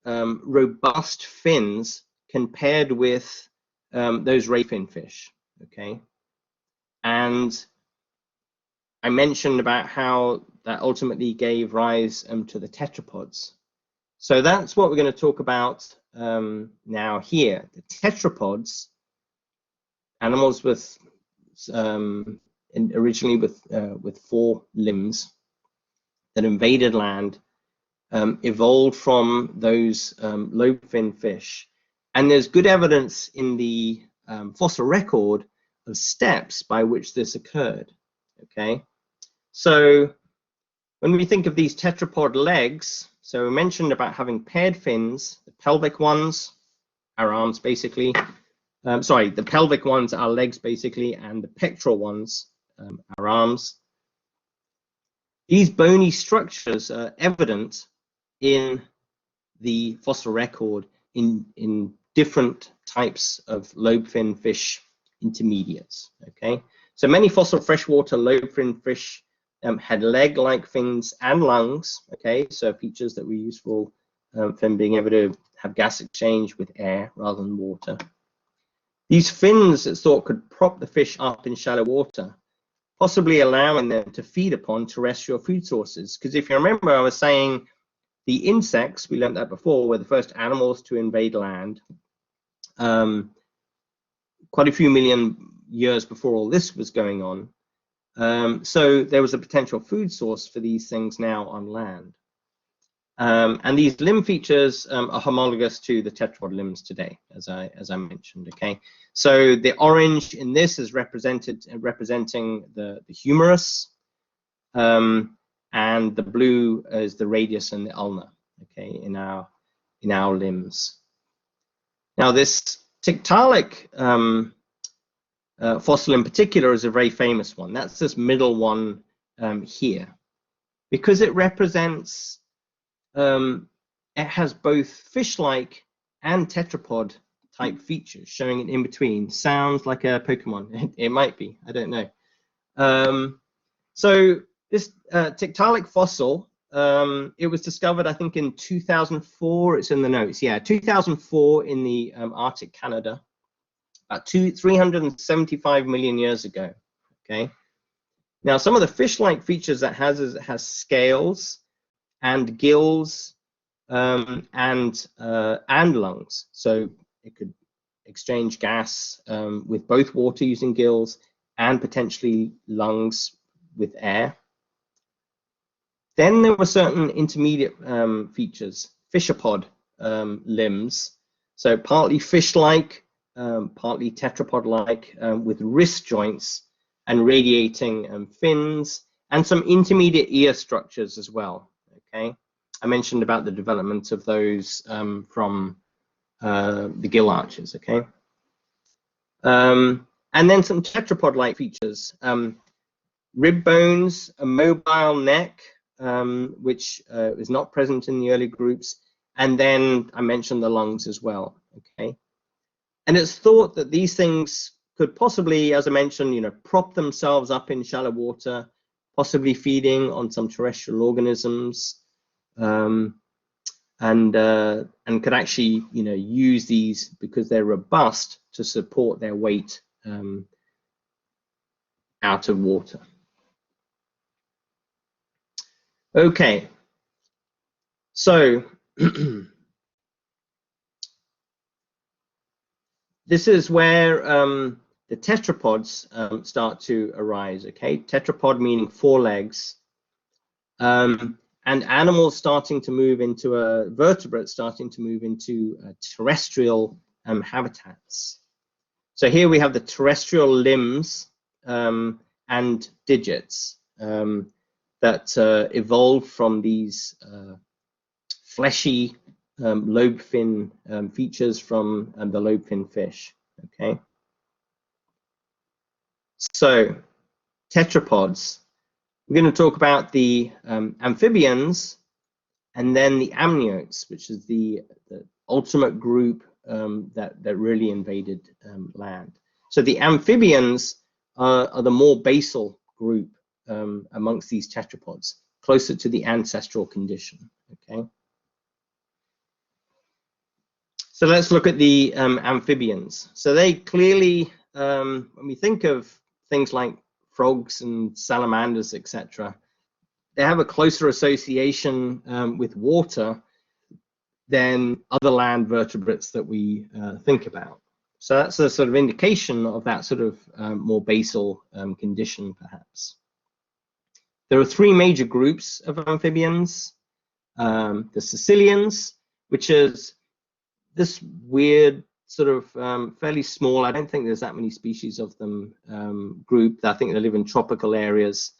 robust fins compared with those ray fin fish, okay? And I mentioned about how that ultimately gave rise to the tetrapods. So that's what we're going to talk about now here. The tetrapods, animals with originally with 4 limbs that invaded land, evolved from those lobe-finned fish. And there's good evidence in the fossil record of steps by which this occurred. Okay, so when we think of these tetrapod legs, so we mentioned about having paired fins, the pelvic ones are arms basically. Sorry, the pelvic ones are legs basically, and the pectoral ones are arms. These bony structures are evident in the fossil record in different types of lobe-finned fish intermediates. Okay, so many fossil freshwater lobe-finned fish had leg-like fins and lungs. Okay, so features that were useful for being able to have gas exchange with air rather than water. These fins, it's thought, could prop the fish up in shallow water, possibly allowing them to feed upon terrestrial food sources. Because if you remember, I was saying the insects, we learned that before, were the first animals to invade land. Quite a few million years before all this was going on. So there was a potential food source for these things now on land. And these limb features are homologous to the tetrapod limbs today, as I mentioned. Okay, so the orange in this is representing the humerus, and the blue is the radius and the ulna. Okay, in our limbs. Now this Tiktaalik fossil in particular is a very famous one. That's this middle one here, because it represents. It has both fish-like and tetrapod type features, showing it in between. Sounds like a Pokemon. It might be, I don't know. So this Tiktaalik fossil, it was discovered, I think, in 2004. It's in the notes. Yeah, 2004 in the Arctic Canada, about 375 million years ago. Okay. Now, some of the fish-like features that it has scales and gills and lungs, so it could exchange gas with both water using gills and potentially lungs with air. Then there were certain intermediate features, fishapod limbs, so partly fish-like, partly tetrapod-like, with wrist joints and radiating fins, and some intermediate ear structures as well. Okay, I mentioned about the development of those from the gill arches. Okay, and then some tetrapod-like features, rib bones, a mobile neck, which is not present in the early groups, and then I mentioned the lungs as well. Okay, and it's thought that these things could possibly, as I mentioned, prop themselves up in shallow water, possibly feeding on some terrestrial organisms, and could actually, use these because they're robust to support their weight out of water. Okay, so this is where the tetrapods start to arise. Okay, tetrapod meaning 4 legs. And animals starting to move into vertebrates starting to move into terrestrial habitats. So here we have the terrestrial limbs and digits that evolved from these fleshy lobe fin features from the lobe fin fish. Okay, so tetrapods. We're going to talk about the amphibians and then the amniotes, which is the ultimate group that really invaded land. So the amphibians are the more basal group amongst these tetrapods, closer to the ancestral condition. Okay. So let's look at the amphibians. So they clearly, when we think of things like frogs and salamanders, etc., they have a closer association with water than other land vertebrates that we think about. So that's a sort of indication of that sort of more basal condition, perhaps. There are three major groups of amphibians. The Sicilians, which is this weird sort of fairly small, I don't think there's that many species of them, group. I think they live in tropical areas.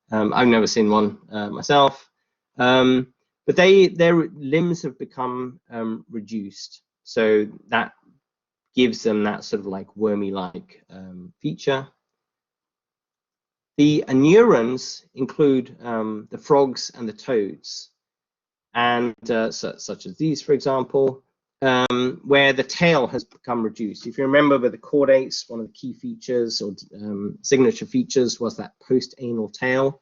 I've never seen one myself. But their limbs have become reduced. So that gives them that sort of like wormy-like feature. The anurans include the frogs and the toads, and such as these, for example, where the tail has become reduced. If you remember with the chordates, one of the key features or signature features was that post-anal tail.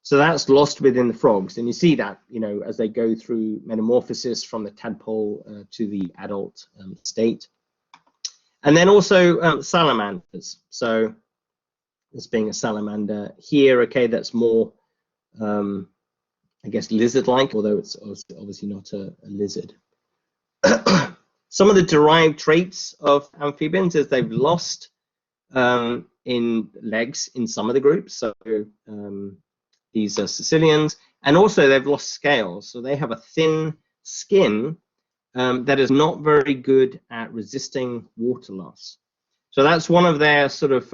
So that's lost within the frogs, and you see that, you know, as they go through metamorphosis from the tadpole to the adult state. And then also salamanders. So this being a salamander here, okay, that's more, I guess, lizard-like, although it's obviously not a lizard. Some of the derived traits of amphibians is they've lost in legs in some of the groups. So these are Sicilians, and also they've lost scales. So they have a thin skin that is not very good at resisting water loss. So that's one of their sort of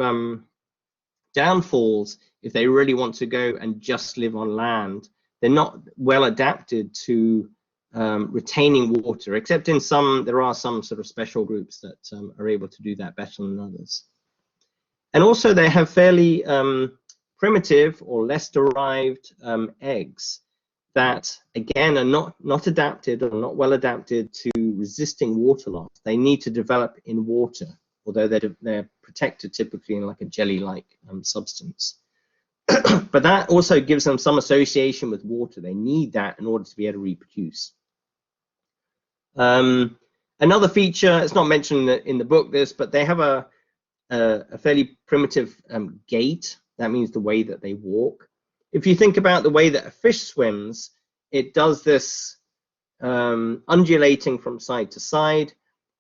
downfalls if they really want to go and just live on land. They're not well adapted to retaining water, except in some, there are some sort of special groups that are able to do that better than others. And also they have fairly primitive or less derived eggs that, again, are not adapted or not well adapted to resisting water loss. They need to develop in water, although they're protected typically in like a jelly-like substance. But that also gives them some association with water. They need that in order to be able to reproduce. Another feature, it's not mentioned in the book, but they have a fairly primitive gait. That means the way that they walk. If you think about the way that a fish swims, it does this undulating from side to side.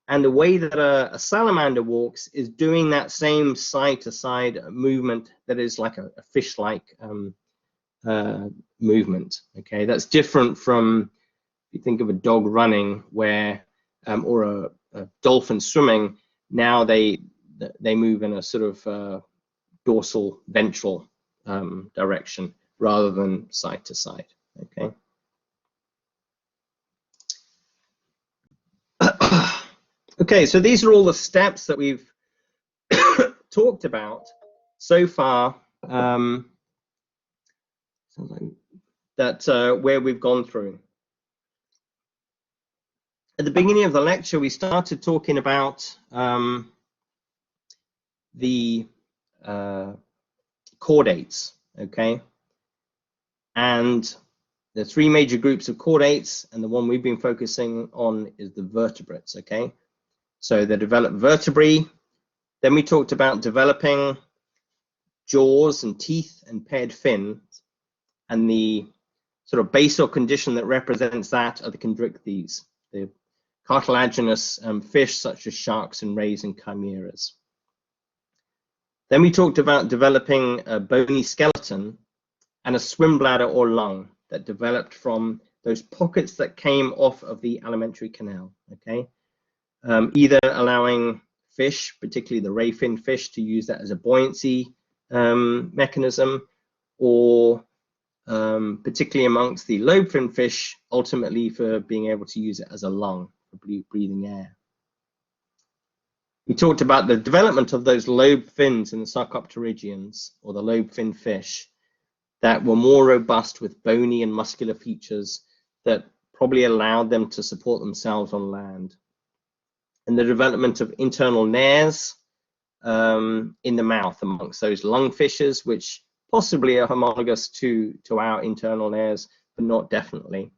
And the way that a salamander walks is doing that same side-to-side movement that is like a fish-like movement. Okay, that's different from, if you think of a dog running, where or a dolphin swimming. Now they move in a sort of dorsal ventral direction rather than side to side. Okay. Okay, so these are all the steps that we've talked about so far, where we've gone through. At the beginning of the lecture, we started talking about the chordates, okay? And the three major groups of chordates, and the one we've been focusing on is the vertebrates, okay? So the developed vertebrae. Then we talked about developing jaws and teeth and paired fins, and the sort of basal condition that represents that are the chondrichthyes, the cartilaginous fish such as sharks and rays and chimeras. Then we talked about developing a bony skeleton and a swim bladder or lung that developed from those pockets that came off of the alimentary canal, okay? Either allowing fish, particularly the ray fin fish, to use that as a buoyancy mechanism, or particularly amongst the lobe fin fish, ultimately for being able to use it as a lung for breathing air. We talked about the development of those lobe fins in the sarcopterygians, or the lobe fin fish, that were more robust with bony and muscular features that probably allowed them to support themselves on land. And the development of internal nares in the mouth amongst those lungfishes, which possibly are homologous to our internal nares, but not definitely.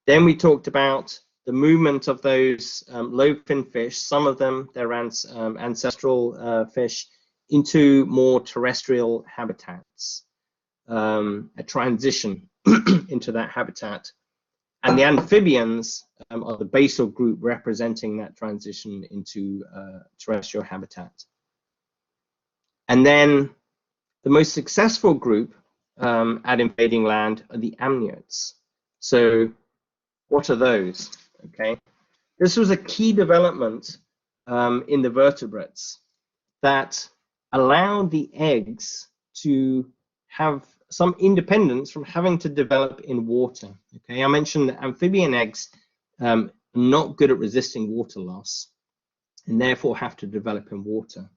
Then we talked about the movement of those lobe fin fish, some of them, their ancestral fish, into more terrestrial habitats, a transition into that habitat. And the amphibians are the basal group representing that transition into terrestrial habitat. And then the most successful group at invading land are the amniotes. So what are those? Okay, this was a key development in the vertebrates that allowed the eggs to have some independence from having to develop in water. Okay, I mentioned that amphibian eggs are not good at resisting water loss and therefore have to develop in water.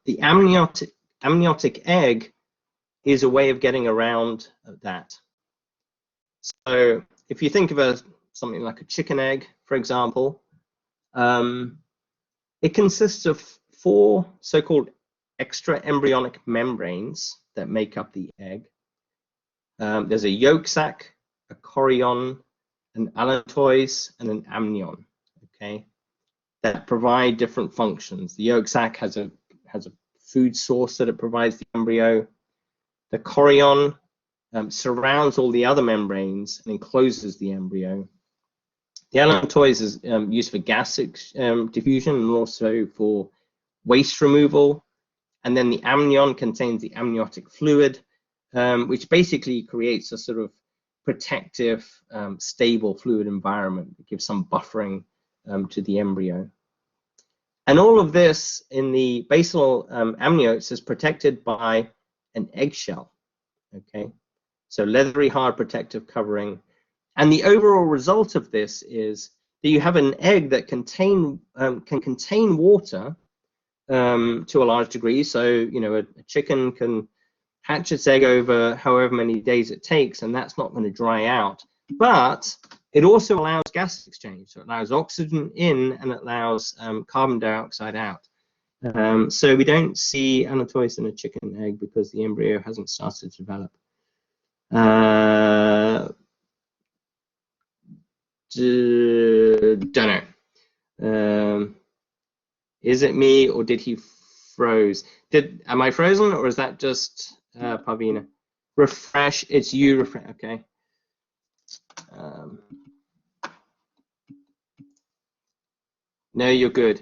The amniotic egg is a way of getting around that. So if you think of something like a chicken egg, for example, it consists of 4 so-called extraembryonic membranes that make up the egg. There's a yolk sac, a chorion, an allantois, and an amnion. Okay, that provide different functions. The yolk sac has a food source that it provides the embryo. The chorion surrounds all the other membranes and encloses the embryo. The allantois is used for gas diffusion and also for waste removal. And then the amnion contains the amniotic fluid, which basically creates a sort of protective, stable fluid environment. It gives some buffering to the embryo. And all of this in the basal amniotes is protected by an eggshell. Okay, so leathery, hard protective covering. And the overall result of this is that you have an egg that can contain water to a large degree. So, you know, a chicken can hatch its egg over however many days it takes, and that's not going to dry out. But it also allows gas exchange. So it allows oxygen in and it allows carbon dioxide out. So we don't see allantois in a chicken egg because the embryo hasn't started to develop. Don't know. Is it me or did he froze? Am I frozen or is that just Pavina? Refresh. It's you. Refresh. Okay. No, you're good.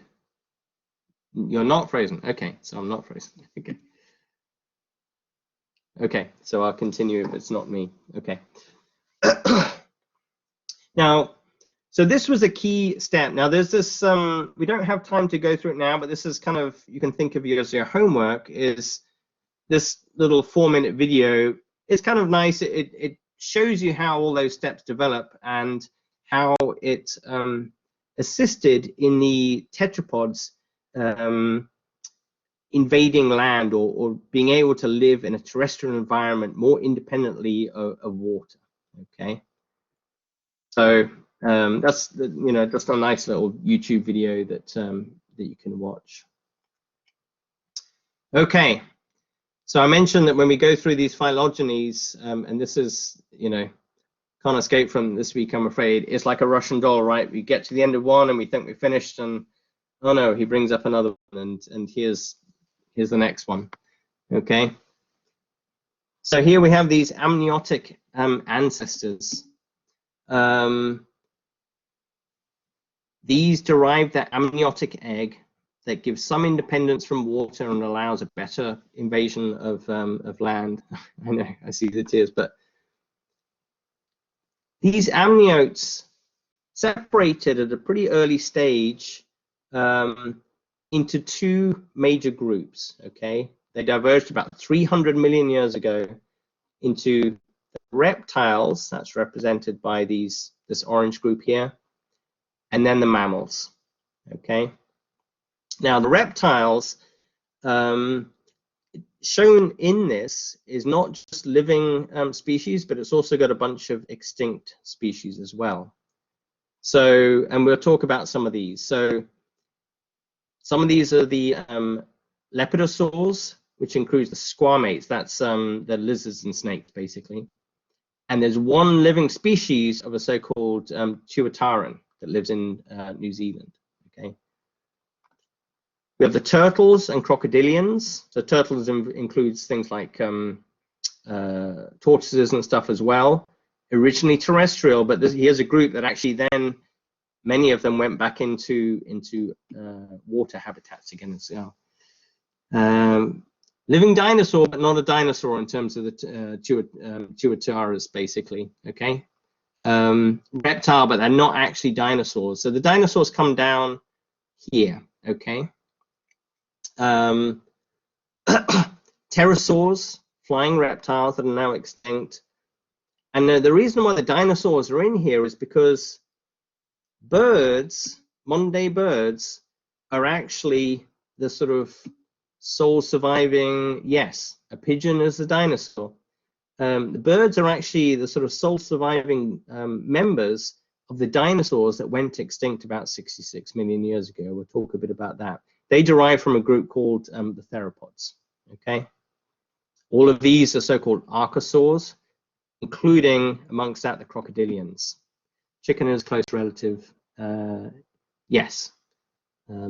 You're not frozen. Okay, so I'm not frozen. Okay. Okay, so I'll continue if it's not me. Okay. Now, so this was a key step. Now there's this, we don't have time to go through it now, but this is kind of, you can think of it as your homework, is this little 4-minute video. It's kind of nice. It shows you how all those steps develop and how it assisted in the tetrapods invading land or being able to live in a terrestrial environment more independently of water. Okay, so that's just a nice little YouTube video that that you can watch. Okay, so I mentioned that when we go through these phylogenies, and this is, can't escape from this week, I'm afraid, it's like a Russian doll, right? We get to the end of one and we think we're finished, and oh no, he brings up another one, and here's the next one. Okay, so here we have these amniotic ancestors. These derive that amniotic egg that gives some independence from water and allows a better invasion of land. I know, I see the tears, but these amniotes separated at a pretty early stage into 2 major groups. Okay, they diverged about 300 million years ago into reptiles, that's represented by this orange group here, and then the mammals. Okay, now the reptiles shown in this is not just living species, but it's also got a bunch of extinct species as well. So, and we'll talk about some of these. So some of these are the lepidosaurs, which includes the squamates, that's the lizards and snakes basically. And there's one living species of a so-called tuatara that lives in New Zealand. Okay. We have the turtles and crocodilians. So turtles includes things like tortoises and stuff as well. Originally terrestrial, but here's a group that actually then many of them went back into water habitats again as well. Living dinosaur, but not a dinosaur in terms of the tuataras, basically. Okay, reptile, but they're not actually dinosaurs. So the dinosaurs come down here. Okay, pterosaurs, flying reptiles that are now extinct. And the reason why the dinosaurs are in here is because birds, modern day birds, are actually the sort of sole surviving, yes, a pigeon is a dinosaur. The birds are actually the sort of sole surviving members of the dinosaurs that went extinct about 66 million years ago. We'll talk a bit about that. They derive from a group called the theropods. Okay, all of these are so-called archosaurs, including amongst that the crocodilians. Chicken is a close relative. Yes,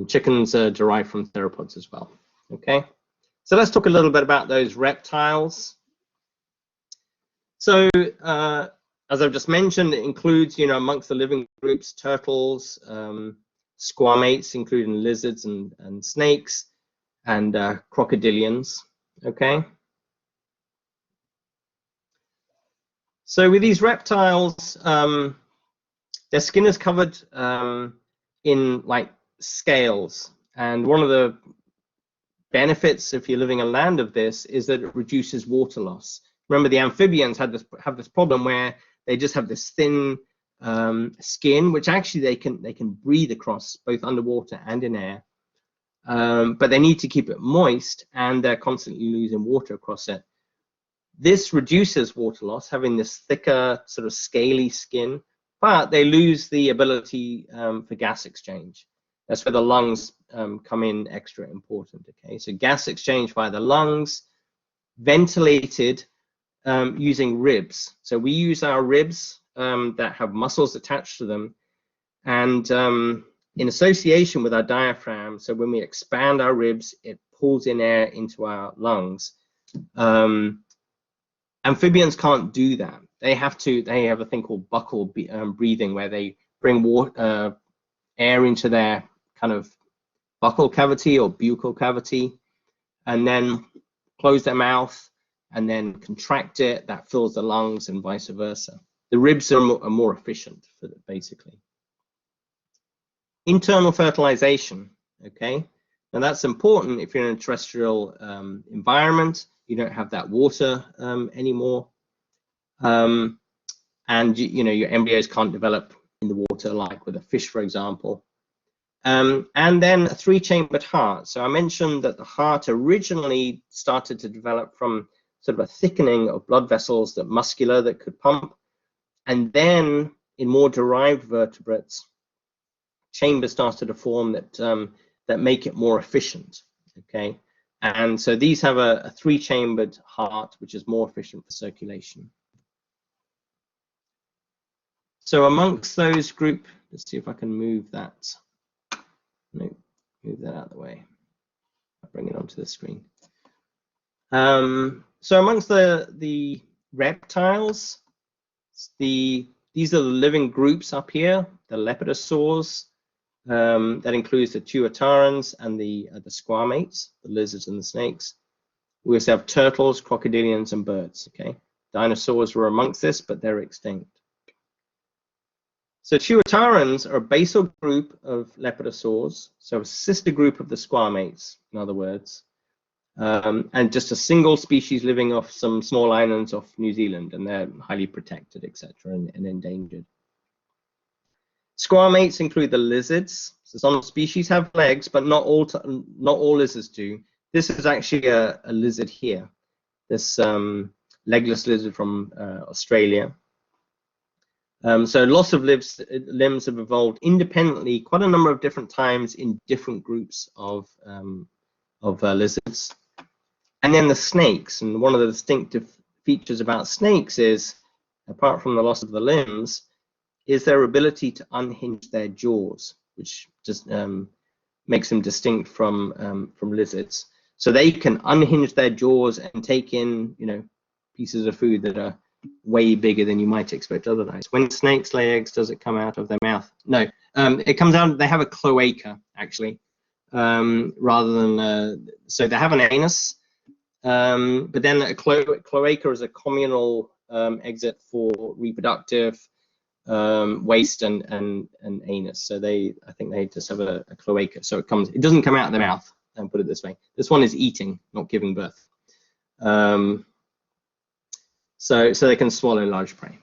chickens are derived from theropods as well. Okay, so let's talk a little bit about those reptiles. So as I've just mentioned, it includes, you know, amongst the living groups, turtles, squamates, including lizards and snakes, and crocodilians. Okay. So with these reptiles, their skin is covered in like scales, and one of the benefits, if you're living on land, of this is that it reduces water loss. Remember, the amphibians have this problem where they just have this thin skin, which actually they can breathe across both underwater and in air, but they need to keep it moist, and they're constantly losing water across it. This reduces water loss, having this thicker sort of scaly skin, but they lose the ability for gas exchange. That's where the lungs come in extra important. Okay, so gas exchange via the lungs, ventilated using ribs. So we use our ribs that have muscles attached to them, and in association with our diaphragm. So when we expand our ribs, it pulls in air into our lungs. Amphibians can't do that. They have a thing called buccal breathing, where they bring water, air into their kind of buccal cavity or buccal cavity, and then close their mouth and then contract it. That fills the lungs, and vice versa. The ribs are more efficient for that, basically. Internal fertilization. Okay, now that's important if you're in a terrestrial environment. You don't have that water anymore, and you know, your embryos can't develop in the water like with a fish, for example. And then a three-chambered heart. So I mentioned that the heart originally started to develop from sort of a thickening of blood vessels that muscular that could pump, and then in more derived vertebrates, chambers started to form that make it more efficient. Okay. And so these have a three-chambered heart, which is more efficient for circulation. So amongst those group, let's see if I can move that. No, move that out of the way. I'll bring it onto the screen. So amongst the reptiles, these are the living groups up here, the lepidosaurs. That includes the tuatarans and the squamates, the lizards and the snakes. We also have turtles, crocodilians, and birds. Okay, dinosaurs were amongst this, but they're extinct. So tuatarans are a basal group of lepidosaurs, so a sister group of the squamates, in other words, and just a single species living off some small islands off New Zealand, and they're highly protected, etc., and endangered. Squamates include the lizards. So some species have legs, but not all lizards do. This is actually a lizard here, this legless lizard from Australia. So loss of limbs have evolved independently quite a number of different times in different groups of lizards. And then the snakes, and one of the distinctive features about snakes is, apart from the loss of the limbs, is their ability to unhinge their jaws, which just makes them distinct from lizards. So they can unhinge their jaws and take in, you know, pieces of food that are way bigger than you might expect otherwise. When snakes lay eggs, does it come out of their mouth? No, it comes out. They have a cloaca actually, rather than so they have an anus, but then a cloaca is a communal exit for reproductive waste and anus. So I think they just have a cloaca. So it doesn't come out of the mouth. And put it this way, this one is eating, not giving birth. So they can swallow large prey.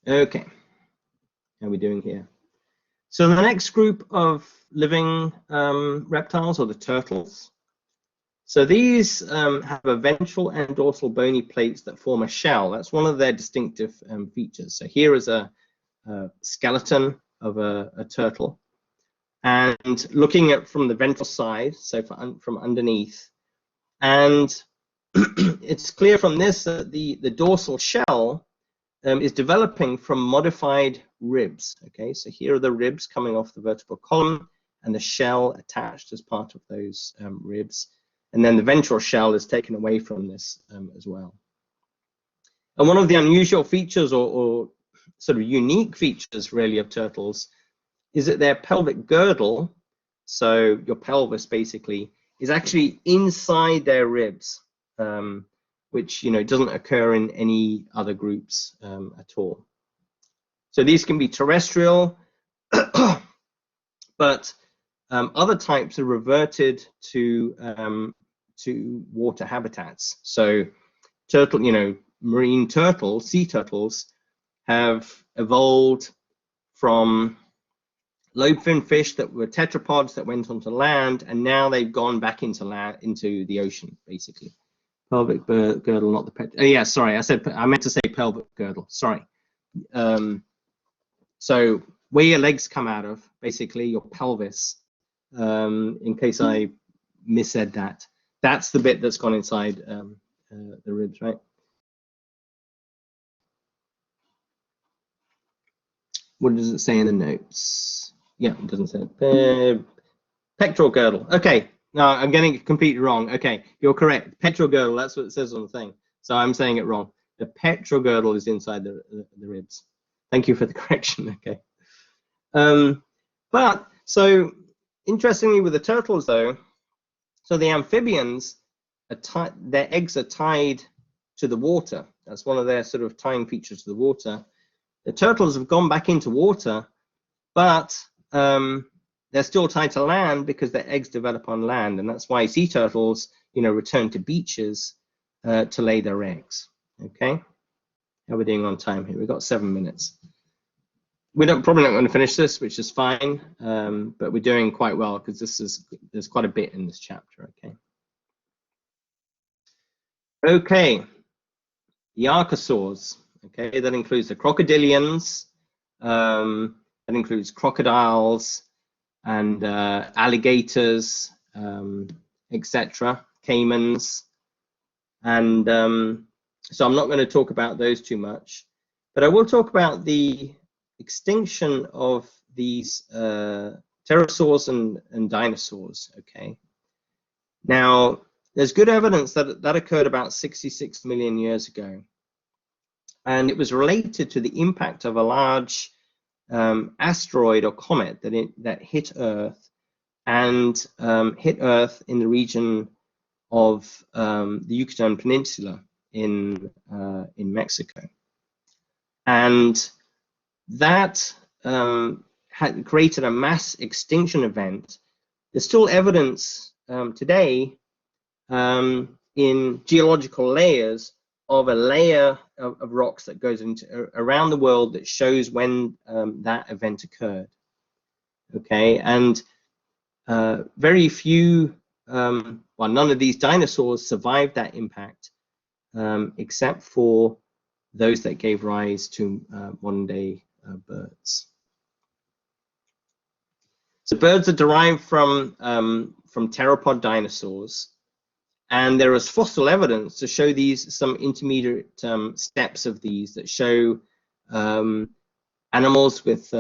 Okay, how are we doing here? So the next group of living reptiles are the turtles. So these have a ventral and dorsal bony plates that form a shell. That's one of their distinctive features. So here is a skeleton of a turtle, and looking at from the ventral side, so from underneath, and it's clear from this that the dorsal shell is developing from modified ribs. Okay, so here are the ribs coming off the vertebral column and the shell attached as part of those ribs, and then the ventral shell is taken away from this as well. And one of the unusual features or sort of unique features really of turtles is that their pelvic girdle, so your pelvis basically, is actually inside their ribs, which, you know, doesn't occur in any other groups at all. So these can be terrestrial, but other types are reverted to water habitats. So turtle, you know, marine turtles, sea turtles, have evolved from lobe-finned fish that were tetrapods that went onto land, and now they've gone back into the ocean, basically. Pelvic girdle, not the pet. Oh yeah, sorry, I meant to say pelvic girdle. Sorry. So where your legs come out of, basically your pelvis. In case I missaid that, that's the bit that's gone inside the ribs, right? What does it say in the notes? Yeah, it doesn't say pectoral girdle. Okay, no, I'm getting it completely wrong. Okay, you're correct. Pectoral girdle, that's what it says on the thing. So I'm saying it wrong. The pectoral girdle is inside the ribs. Thank you for the correction. Okay. But so interestingly with the turtles though, so the amphibians, their eggs are tied to the water. That's one of their sort of tying features to the water. The turtles have gone back into water, but they're still tied to land because their eggs develop on land, and that's why sea turtles, you know, return to beaches to lay their eggs. Okay, how are we doing on time here? We've got 7 minutes. We're probably not going to finish this, which is fine, but we're doing quite well because there's quite a bit in this chapter. Okay, the archosaurs. Okay, that includes the crocodilians, that includes crocodiles and alligators, etc., caimans, and so I'm not going to talk about those too much, but I will talk about the extinction of these pterosaurs and dinosaurs. Okay, now there's good evidence that that occurred about 66 million years ago. And it was related to the impact of a large asteroid or comet that hit Earth, and hit Earth in the region of the Yucatan Peninsula in Mexico. And that had created a mass extinction event. There's still evidence today in geological layers of a layer of rocks that goes into around the world that shows when that event occurred. Okay, and very few, well, none of these dinosaurs survived that impact, except for those that gave rise to modern day birds. So birds are derived from theropod dinosaurs. And there is fossil evidence to show some intermediate steps of these that show animals with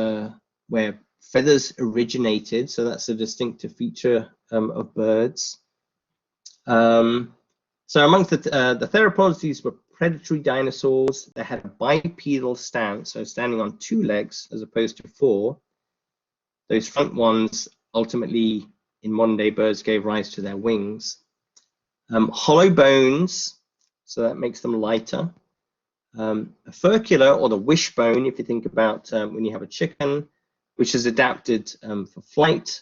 where feathers originated, so that's a distinctive feature of birds. So amongst the theropods, these were predatory dinosaurs. They had a bipedal stance, so standing on 2 legs as opposed to 4. Those front ones ultimately in modern day birds gave rise to their wings. Hollow bones, so that makes them lighter. A furcular, or the wishbone, if you think about when you have a chicken, which is adapted for flight.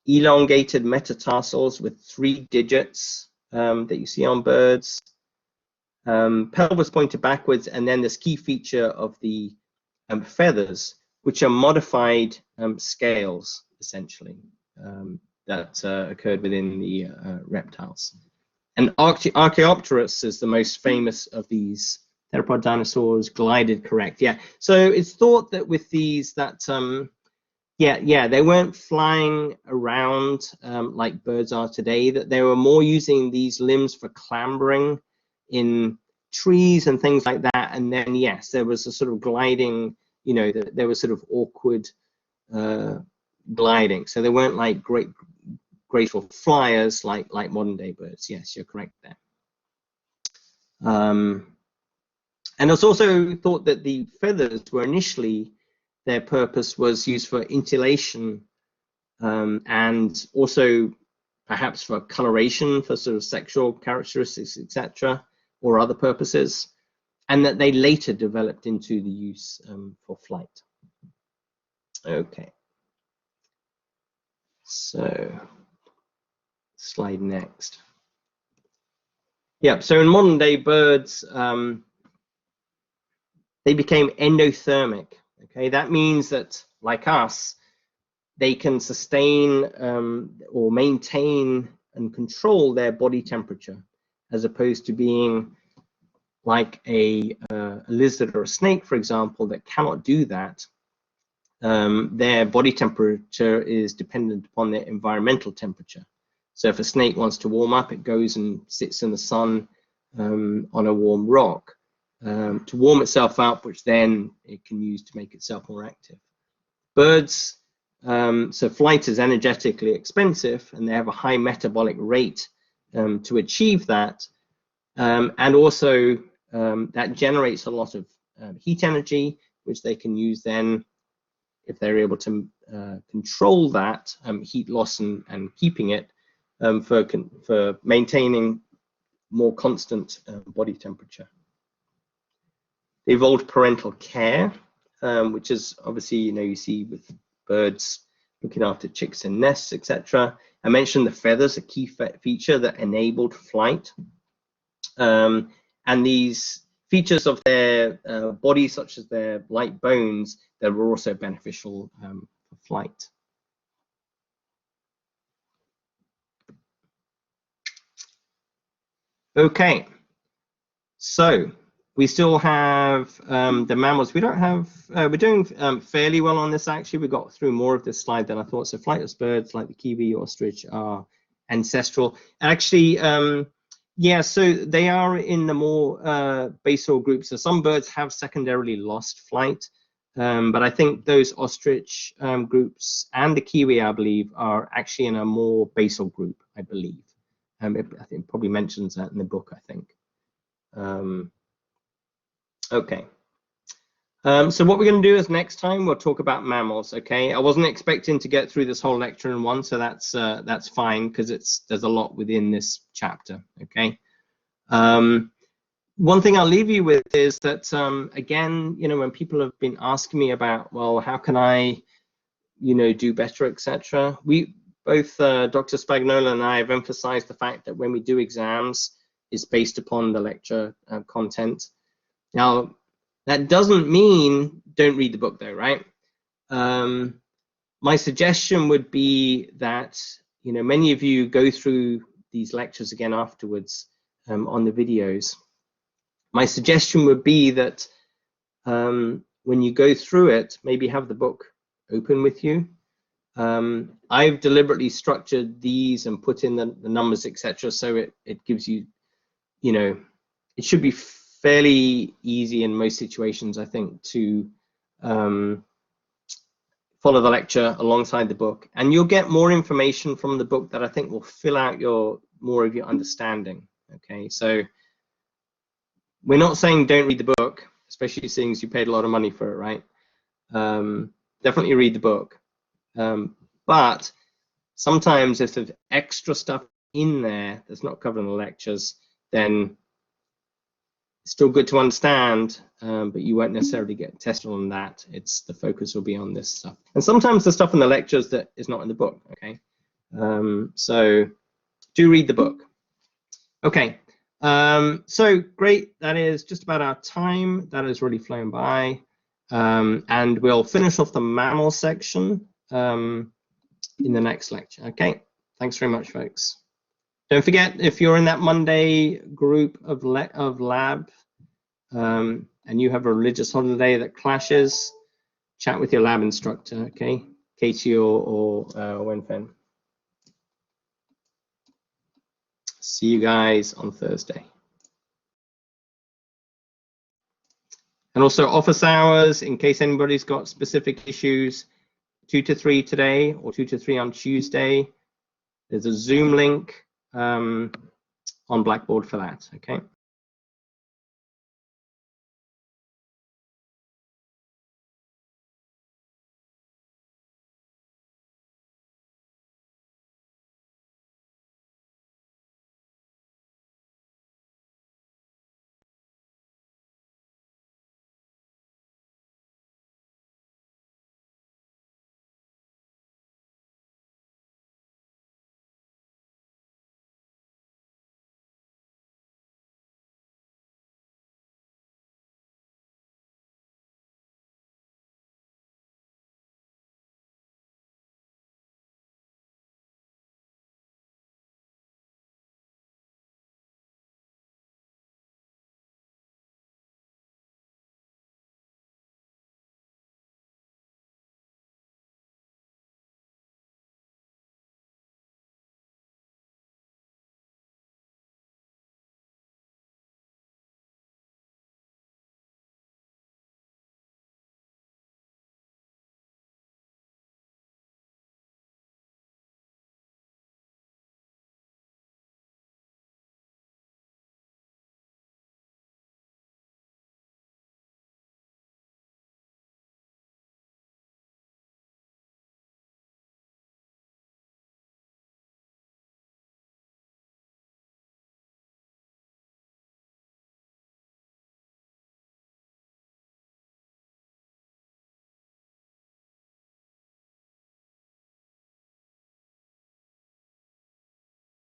Elongated metatarsals with 3 digits that you see on birds. Pelvis pointed backwards, and then this key feature of the feathers, which are modified scales, essentially, that occurred within the reptiles. And Archaeopteryx is the most famous of these theropod dinosaurs, glided correct. Yeah, so it's thought that with these that they weren't flying around like birds are today, that they were more using these limbs for clambering in trees and things like that. And then, yes, there was a sort of gliding, you know, there was sort of awkward gliding. So they weren't like graceful flyers like modern day birds. Yes, you're correct there. And it's also thought that the feathers were initially, their purpose was used for insulation and also perhaps for coloration, for sort of sexual characteristics, etc., or other purposes, and that they later developed into the use for flight. Okay, so slide next. Yeah, so in modern day birds, they became endothermic. Okay, that means that, like us, they can sustain or maintain and control their body temperature, as opposed to being like a lizard or a snake, for example, that cannot do that. Their body temperature is dependent upon their environmental temperature. So if a snake wants to warm up, it goes and sits in the sun on a warm rock to warm itself up, which then it can use to make itself more active. Birds, so flight is energetically expensive, and they have a high metabolic rate to achieve that. And also that generates a lot of heat energy, which they can use then, if they're able to control that heat loss and keeping it for maintaining more constant body temperature. They evolved parental care, which is obviously, you know, you see with birds looking after chicks in nests, etc. I mentioned the feathers, a key feature that enabled flight. And these features of their body, such as their light bones, that were also beneficial for flight. Okay, so we still have the mammals. We don't have, we're doing fairly well on this actually. We got through more of this slide than I thought. So flightless birds like the kiwi, ostrich are ancestral. Actually, yeah, so they are in the more basal groups. So some birds have secondarily lost flight, but I think those ostrich groups and the kiwi, I believe, are actually in a more basal group, I believe. I think it probably mentions that in the book, I think. Okay. So what we're going to do is next time we'll talk about mammals. Okay, I wasn't expecting to get through this whole lecture in one, so that's fine, because there's a lot within this chapter. Okay. One thing I'll leave you with is that again, you know, when people have been asking me about, well, how can I, you know, do better, etc. We both, Dr. Spagnola and I, have emphasized the fact that when we do exams, it's based upon the lecture content. Now, that doesn't mean don't read the book, though, right? My suggestion would be that, you know, many of you go through these lectures again afterwards on the videos. My suggestion would be that when you go through it, maybe have the book open with you. I've deliberately structured these and put in the numbers, etc., so it gives you, you know, it should be fairly easy in most situations, I think, to follow the lecture alongside the book, and you'll get more information from the book that I think will fill out more of your understanding. Okay, so we're not saying don't read the book, especially seeing as you paid a lot of money for it, right? Definitely read the book, but sometimes if there's extra stuff in there that's not covered in the lectures, then it's still good to understand, but you won't necessarily get tested on that. The focus will be on this stuff. And sometimes the stuff in the lectures that is not in the book, okay? So do read the book. Okay, so great, that is just about our time. That has really flown by. And we'll finish off the mammal section in the next lecture, okay? Thanks very much, folks. Don't forget, if you're in that Monday group of lab and you have a religious holiday that clashes, chat with your lab instructor, okay? Katie or Wenfen. See you guys on Thursday. And also office hours, in case anybody's got specific issues, 2 to 3 today or 2 to 3 on Tuesday. There's a Zoom link on Blackboard for that, okay?